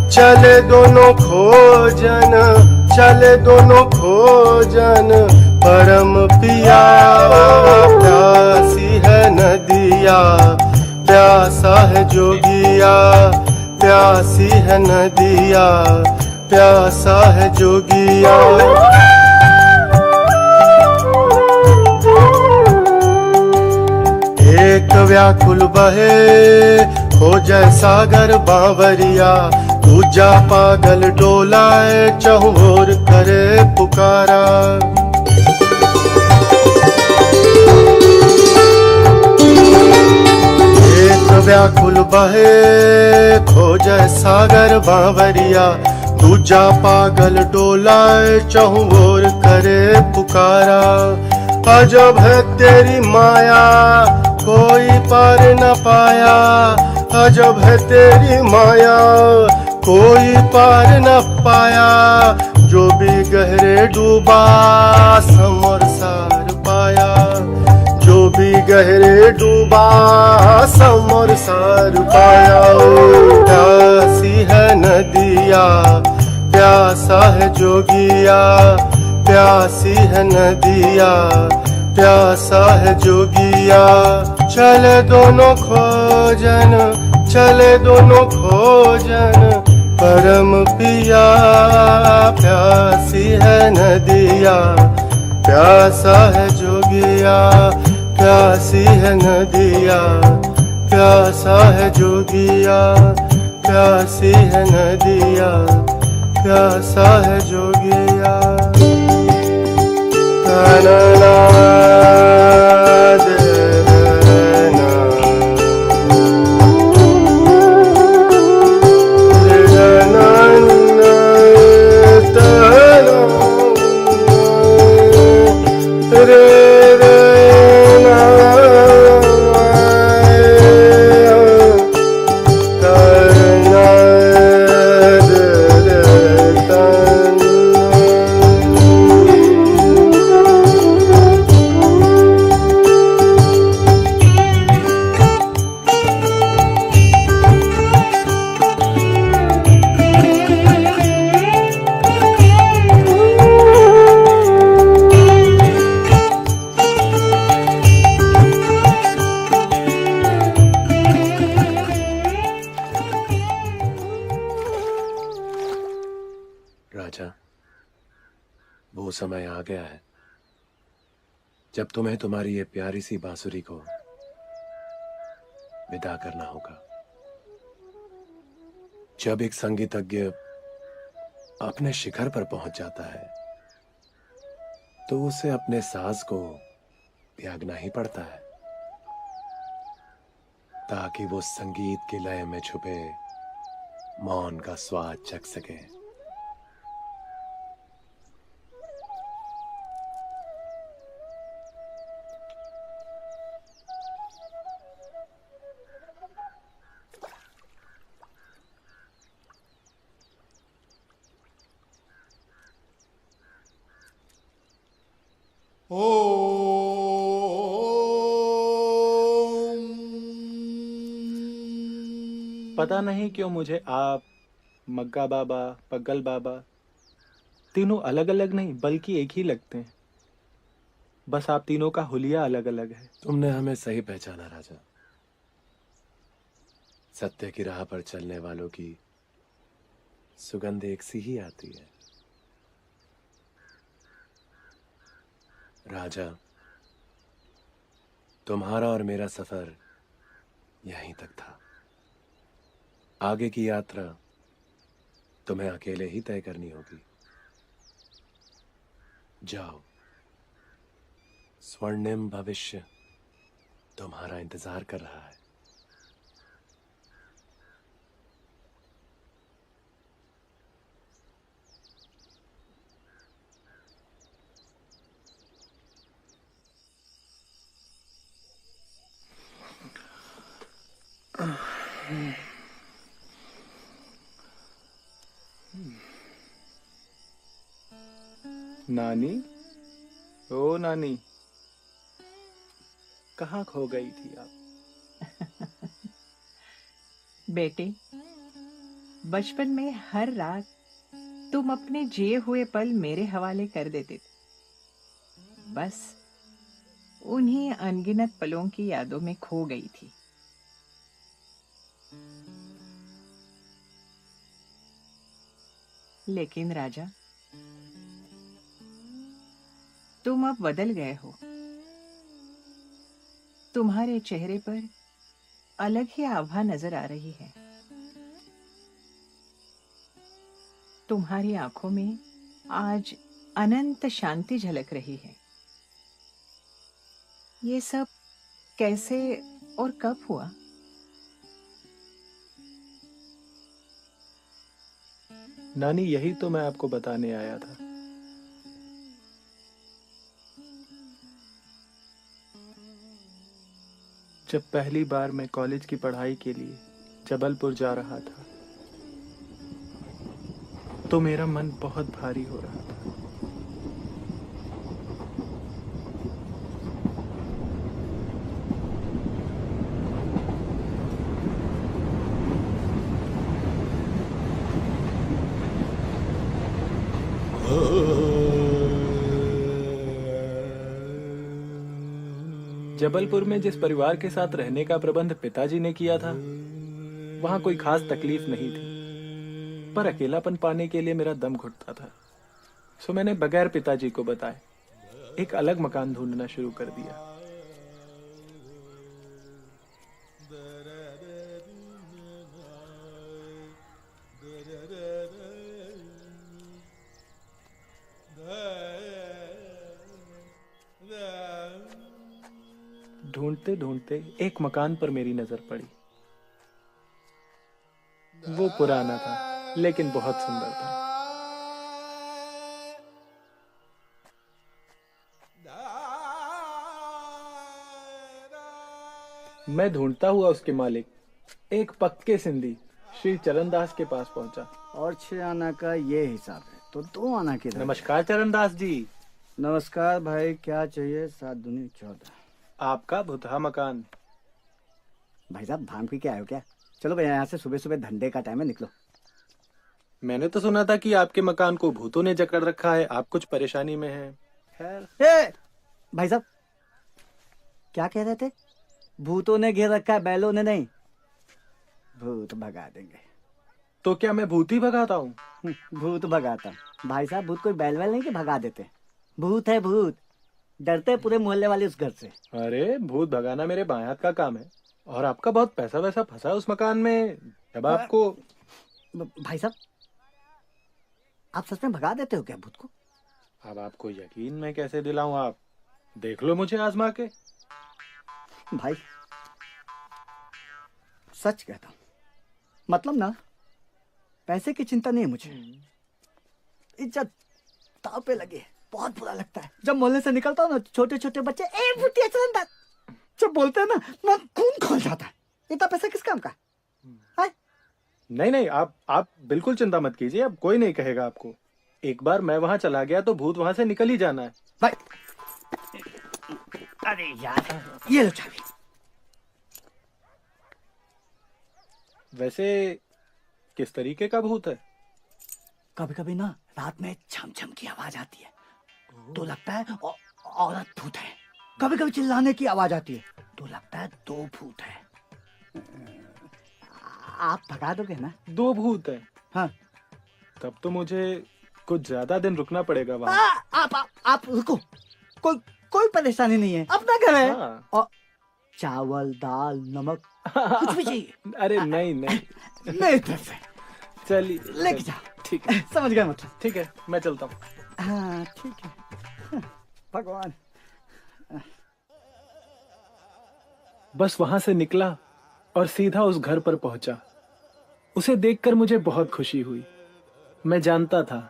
चले दोनों खोजन, चले दोनों खोजन परम पिया। प्यासी है नदिया, प्यासा है जोगिया, प्यासी है नदिया, प्यासा है जोगिया। एक व्याकुल बहे हो जय सागर बावरिया, दूजा पागल डोलाए चहुओर करे पुकारा। एक व्याकुल बहे खोजे सागर बावरिया, दूजा पागल डोलाए चहुओर करे पुकारा। अजब है तेरी माया कोई पार न पाया, अजब है तेरी माया कोई पार न पाया। जो भी गहरे डूबा समर सार पाया, जो भी गहरे डूबा समर सार पाया। प्यासी है नदिया, प्यासा है जोगिया, प्यासी है नदिया, प्यासा है जोगिया। चले दोनों खोजन, चले दोनों खोजन परम पिया। प्यासी है नदिया, प्यासा है जोगिया, प्यासी है नदिया, प्यासा है जोगिया, प्यासी है नदिया, प्यासा है जोगिया। ना राजा, वो समय आ गया है जब तुम्हें तुम्हारी ये प्यारी सी बांसुरी को विदा करना होगा। जब एक संगीतज्ञ अपने शिखर पर पहुंच जाता है तो उसे अपने साज को त्यागना ही पड़ता है ताकि वो संगीत की लय में छुपे मौन का स्वाद चख सके। पता नहीं क्यों मुझे आप, मग्गा बाबा, पग्गल बाबा तीनों अलग अलग नहीं बल्कि एक ही लगते हैं। बस आप तीनों का हुलिया अलग अलग है। तुमने हमें सही पहचाना राजा। सत्य की राह पर चलने वालों की सुगंध एक सी ही आती है। राजा, तुम्हारा और मेरा सफर यहीं तक था। आगे की यात्रा तुम्हें अकेले ही तय करनी होगी। जाओ, स्वर्णिम भविष्य तुम्हारा इंतजार कर रहा है। नानी, ओ नानी, कहाँ खो गई थी आप? बेटे, बचपन में हर रात तुम अपने जिए हुए पल मेरे हवाले कर देते थे। बस उन्हीं अनगिनत पलों की यादों में खो गई थी। लेकिन राजा, तुम अब बदल गए हो। तुम्हारे चेहरे पर अलग ही आभा नजर आ रही है। तुम्हारी आंखों में आज अनंत शांति झलक रही है। ये सब कैसे और कब हुआ? नानी, यही तो मैं आपको बताने आया था। जब पहली बार मैं कॉलेज की पढ़ाई के लिए जबलपुर जा रहा था तो मेरा मन बहुत भारी हो रहा था। जबलपुर में जिस परिवार के साथ रहने का प्रबंध पिताजी ने किया था, वहां कोई खास तकलीफ नहीं थी, पर अकेलापन पाने के लिए मेरा दम घुटता था। सो मैंने बगैर पिताजी को बताए एक अलग मकान ढूंढना शुरू कर दिया। ढूंढते ढूंढते एक मकान पर मेरी नजर पड़ी। वो पुराना था लेकिन बहुत सुंदर था। मैं ढूंढता हुआ उसके मालिक, एक पक्के सिंधी श्री चरणदास के पास पहुंचा। और 6 आना का ये हिसाब है तो 2 आना के। नमस्कार चरणदास जी। नमस्कार भाई, क्या चाहिए? 7 दूनी 14। आपका भुतहा मकान। भाई साहब भांग पी के आए हो क्या? चलो भैया, यहाँ से सुबह सुबह धंधे का टाइम है, निकलो। मैंने तो सुना था कि आपके मकान को भूतों ने जकड़ रखा है, आप कुछ परेशानी में हैं। खैर भाई साहब क्या कह रहे थे? भूतों ने घेर रखा है, बैलों ने नहीं। भूत भगा देंगे। तो क्या मैं भूत ही भगाता हूँ? भूत भगाता हूँ भाई साहब। भूत कोई बैल वैल नहीं कि भगा देते। भूत है भूत, डरते पूरे मोहल्ले वाले उस घर से। अरे भूत भगाना मेरे बाएं हाथ का काम है, और आपका बहुत पैसा वैसा फंसा उस मकान में। जब आपको भाई साहब, आप सच में भगा देते हो क्या भूत को? अब आपको यकीन मैं कैसे दिलाऊं? आप देख लो मुझे आजमा के। भाई सच कहता हूं, मतलब ना पैसे की चिंता नहीं है मुझे। इज्जत दांव पे लगी है, बहुत बुरा लगता है जब मोहल्ले से निकलता हूँ ना, छोटे छोटे बच्चे ए भूतिया चरणदास जब बोलते हैं ना, मन खून खोल जाता है। इतना पैसा किस काम का है? नहीं नहीं, आप बिल्कुल चिंता मत कीजिए, अब कोई नहीं कहेगा आपको। एक बार मैं वहां चला गया तो भूत वहां से निकल ही जाना है। भाई अरे यार, ये लो चाबी। वैसे किस तरीके का भूत है? कभी कभी ना रात में छम छम की आवाज आती है तो लगता है औरत भूत है। कभी कभी चिल्लाने की आवाज आती है तो लगता है 2 भूत है। आप भगा दोगे ना? 2 भूत है? हाँ। तब तो मुझे कुछ ज्यादा दिन रुकना पड़ेगा वहां। आप रुको, कोई परेशानी नहीं है, अपना घर है। हाँ। और चावल दाल नमक कुछ भी चाहिए? अरे नहीं नहीं मेरी तरफ से चलिए लेके जाओ। ठीक है, समझ गए मतलब? ठीक है, मैं चलता हूँ। हाँ ठीक है। भगवान। बस वहां से निकला और सीधा उस घर पर पहुंचा। उसे देखकर मुझे बहुत खुशी हुई। मैं जानता था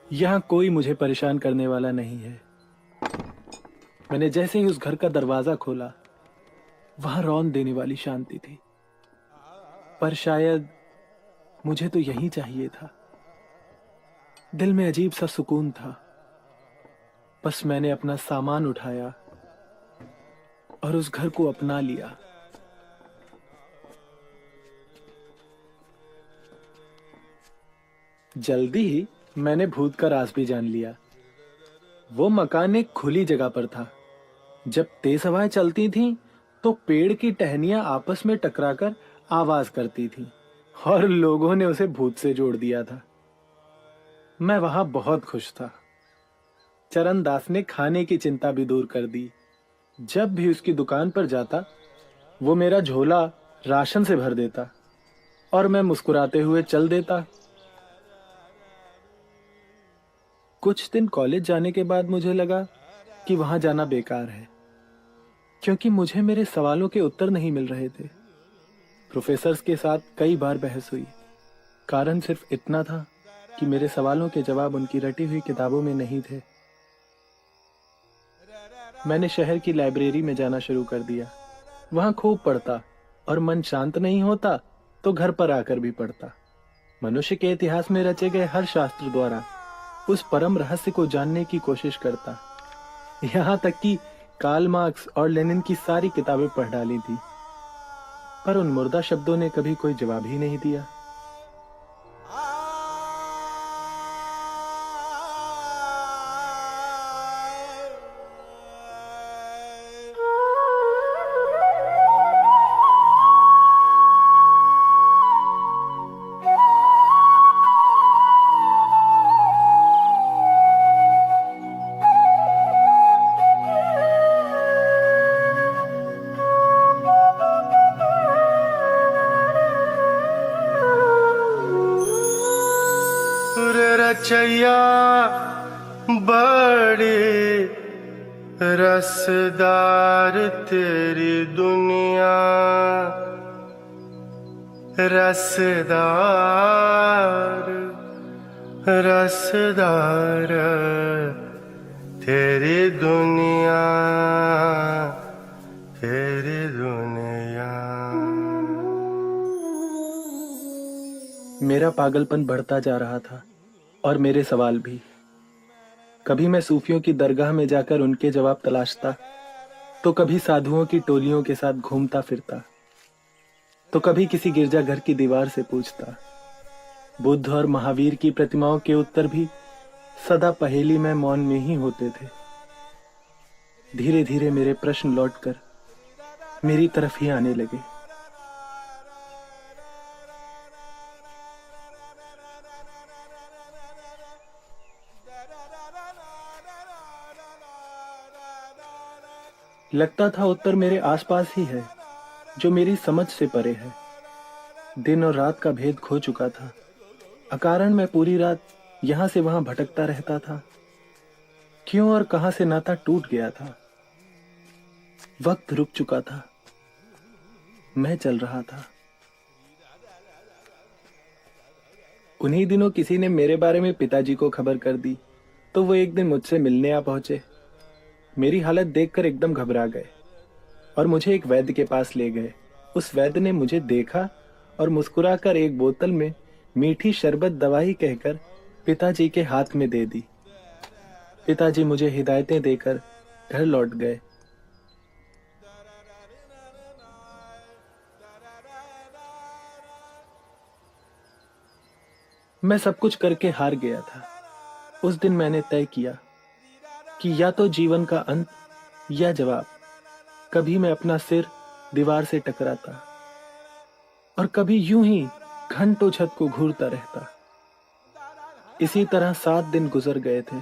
यहाँ कोई मुझे परेशान करने वाला नहीं है। मैंने जैसे ही उस घर का दरवाजा खोला, वहां रौंद देने वाली शांति थी। पर शायद मुझे तो यही चाहिए था। दिल में अजीब सा सुकून था। बस मैंने अपना सामान उठाया और उस घर को अपना लिया। जल्दी ही मैंने भूत का राज भी जान लिया। वो मकान एक खुली जगह पर था। जब तेज हवाएं चलती थीं, तो पेड़ की टहनियां आपस में टकराकर आवाज करती थीं, और लोगों ने उसे भूत से जोड़ दिया था। मैं वहां बहुत खुश था। चरण दास ने खाने की चिंता भी दूर कर दी। जब भी उसकी दुकान पर जाता, वो मेरा झोला राशन से भर देता और मैं मुस्कुराते हुए चल देता। कुछ दिन कॉलेज जाने के बाद मुझे लगा कि वहां जाना बेकार है, क्योंकि मुझे मेरे सवालों के उत्तर नहीं मिल रहे थे। प्रोफेसर्स के साथ कई बार बहस हुई। कारण सिर्फ इतना था कि मेरे सवालों के जवाब उनकी रटी हुई किताबों में नहीं थे। मैंने शहर की लाइब्रेरी में जाना शुरू कर दिया। वहां खूब पढ़ता और मन शांत नहीं होता तो घर पर आकर भी पढ़ता। मनुष्य के इतिहास में रचे गए हर शास्त्र द्वारा उस परम रहस्य को जानने की कोशिश करता। यहां तक कि कार्ल मार्क्स और लेनिन की सारी किताबें पढ़ डाली थी, पर उन मुर्दा शब्दों ने कभी कोई जवाब ही नहीं दिया। रचैया बड़ी रसदार तेरी दुनिया, रसदार रसदार तेरी दुनिया, तेरी दुनिया। मेरा पागलपन बढ़ता जा रहा था और मेरे सवाल भी। कभी मैं सूफियों की दरगाह में जाकर उनके जवाब तलाशता, तो कभी साधुओं की टोलियों के साथ घूमता फिरता, तो कभी किसी गिरजाघर की दीवार से पूछता। बुद्ध और महावीर की प्रतिमाओं के उत्तर भी सदा पहेली में मौन में ही होते थे। धीरे धीरे मेरे प्रश्न लौटकर मेरी तरफ ही आने लगे। लगता था उत्तर मेरे आसपास ही है, जो मेरी समझ से परे है। दिन और रात का भेद खो चुका था। अकारण मैं पूरी रात यहां से वहां भटकता रहता था। क्यों और कहां से नाता टूट गया था। वक्त रुक चुका था। मैं चल रहा था। उन्हीं दिनों किसी ने मेरे बारे में पिताजी को खबर कर दी, तो वो एक दिन मुझसे मिलने आ पहुंचे। मेरी हालत देखकर एकदम घबरा गए और मुझे एक वैद्य के पास ले गए। उस वैद्य ने मुझे देखा और मुस्कुराकर एक बोतल में मीठी शरबत दवाई कहकर पिताजी के हाथ में दे दी। पिताजी मुझे हिदायतें देकर घर लौट गए। मैं सब कुछ करके हार गया था। उस दिन मैंने तय किया कि या तो जीवन का अंत या जवाब। कभी मैं अपना सिर दीवार से टकराता और कभी यूं ही घंटों छत को घूरता रहता। इसी तरह 7 दिन गुजर गए थे।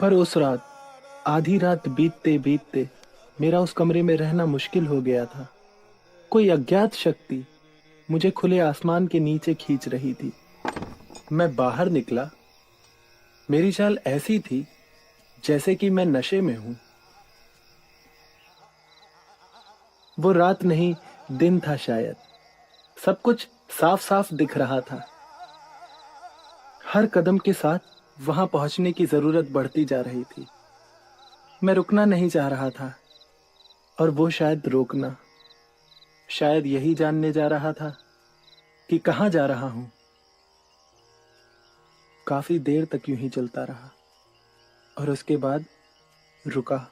पर उस रात, आधी रात बीतते बीतते मेरा उस कमरे में रहना मुश्किल हो गया था। कोई अज्ञात शक्ति मुझे खुले आसमान के नीचे खींच रही थी। मैं बाहर निकला। मेरी चाल ऐसी थी जैसे कि मैं नशे में हूं। वो रात नहीं, दिन था शायद। सब कुछ साफ साफ दिख रहा था। हर कदम के साथ वहां पहुंचने की जरूरत बढ़ती जा रही थी। मैं रुकना नहीं चाह रहा था और वो शायद रोकना। शायद यही जानने जा रहा था कि कहां जा रहा हूं। काफी देर तक यूं ही चलता रहा और उसके बाद रुका।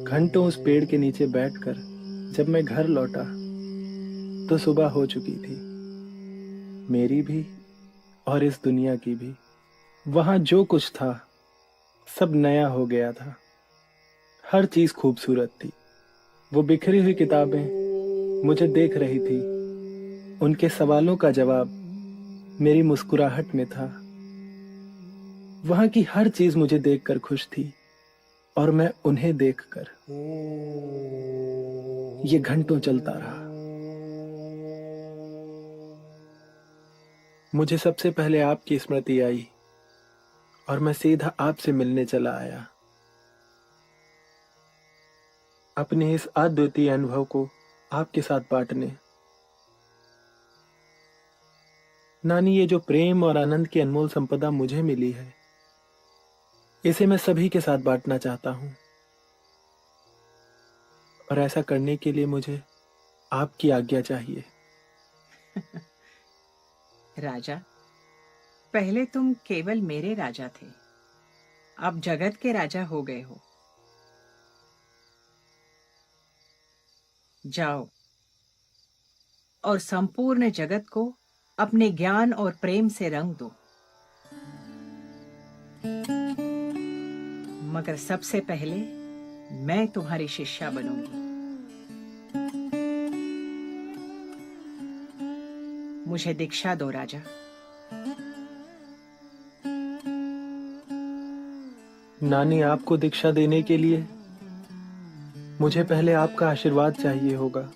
घंटों उस पेड़ के नीचे बैठकर जब मैं घर लौटा तो सुबह हो चुकी थी, मेरी भी और इस दुनिया की भी। वहां जो कुछ था सब नया हो गया था, हर चीज खूबसूरत थी। वो बिखरी हुई किताबें मुझे देख रही थी, उनके सवालों का जवाब मेरी मुस्कुराहट में था। वहां की हर चीज मुझे देखकर खुश थी और मैं उन्हें देखकर। ये घंटों चलता रहा। मुझे सबसे पहले आपकी स्मृति आई और मैं सीधा आपसे मिलने चला आया, अपने इस अद्वितीय अनुभव को आपके साथ बांटने। नानी, ये जो प्रेम और आनंद की अनमोल संपदा मुझे मिली है, इसे मैं सभी के साथ बांटना चाहता हूं, और ऐसा करने के लिए मुझे आपकी आज्ञा चाहिए। राजा, पहले तुम केवल मेरे राजा थे, अब जगत के राजा हो गए हो। जाओ और संपूर्ण जगत को अपने ज्ञान और प्रेम से रंग दो। मगर सबसे पहले मैं तुम्हारी शिष्या बनूंगी। मुझे दीक्षा दो राजा। नानी, आपको दीक्षा देने के लिए मुझे पहले आपका आशीर्वाद चाहिए होगा।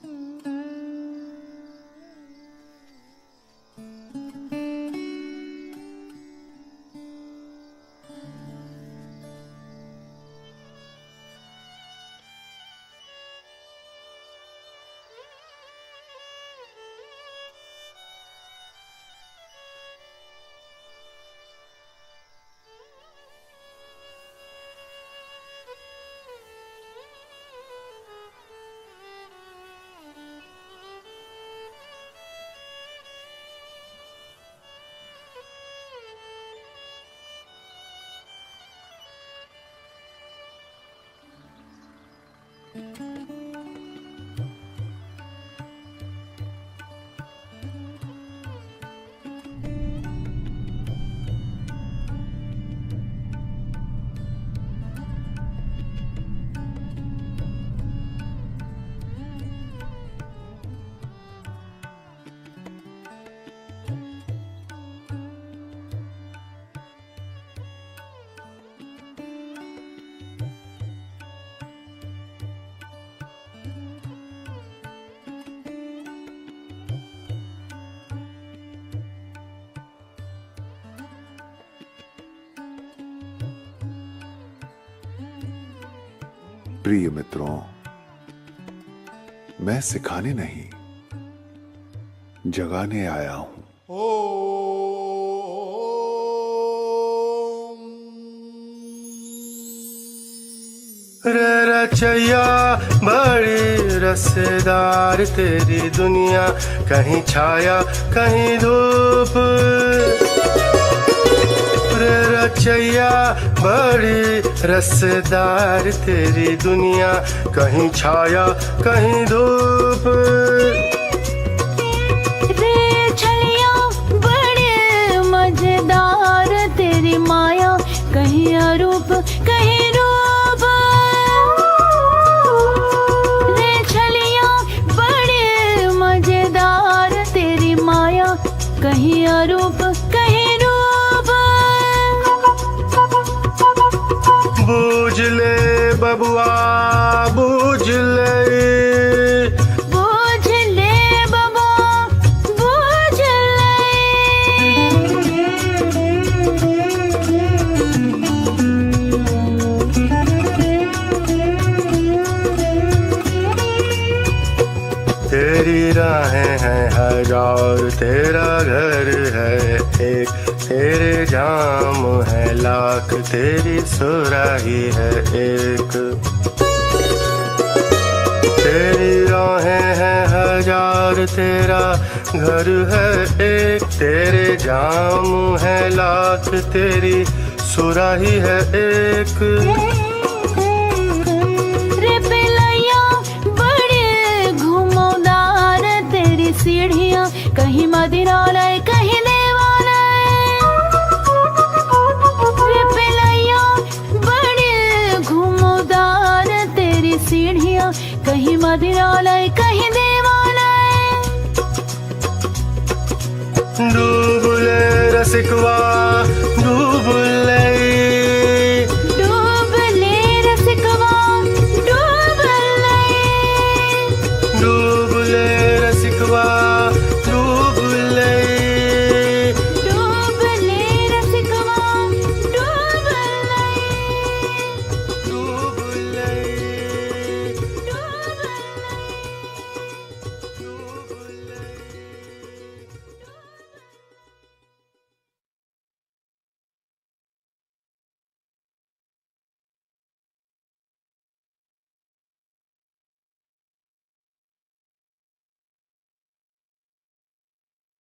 प्रिय मित्रों, मैं सिखाने नहीं, जगाने आया हूं। रे रचैया बड़ी रसेदार तेरी दुनिया, कहीं छाया कहीं धूप। रे रचैया बड़ी रसेदार तेरी दुनिया, कहीं छाया कहीं धूप। रे छलिया बड़े मजेदार तेरी माया, कहीं अरूप कहीं रूप। रे छलिया बड़े मजेदार तेरी माया, कहीं अरूप कहीं रूप। बूझ ले बबुआ बूझ ले, बूझ ले बबुआ बूझ तेरी और तेरा घर है एक, तेरे जाम है लाख, तेरी सुराही है एक। तेरी राहें हैं हजार, तेरा घर है एक, तेरे जाम है लाख, तेरी सुराही है एक। रे पिलैया बड़े घुमौदार तेरी सीढ़ियाँ, कहीं मदिरालय कहीं देवालय। रे पिलैया बड़े घुमौदार तेरी सीढ़ियाँ, कहीं मदिरालय कहीं देवालय। डूब ले रसिकवा, डूब ले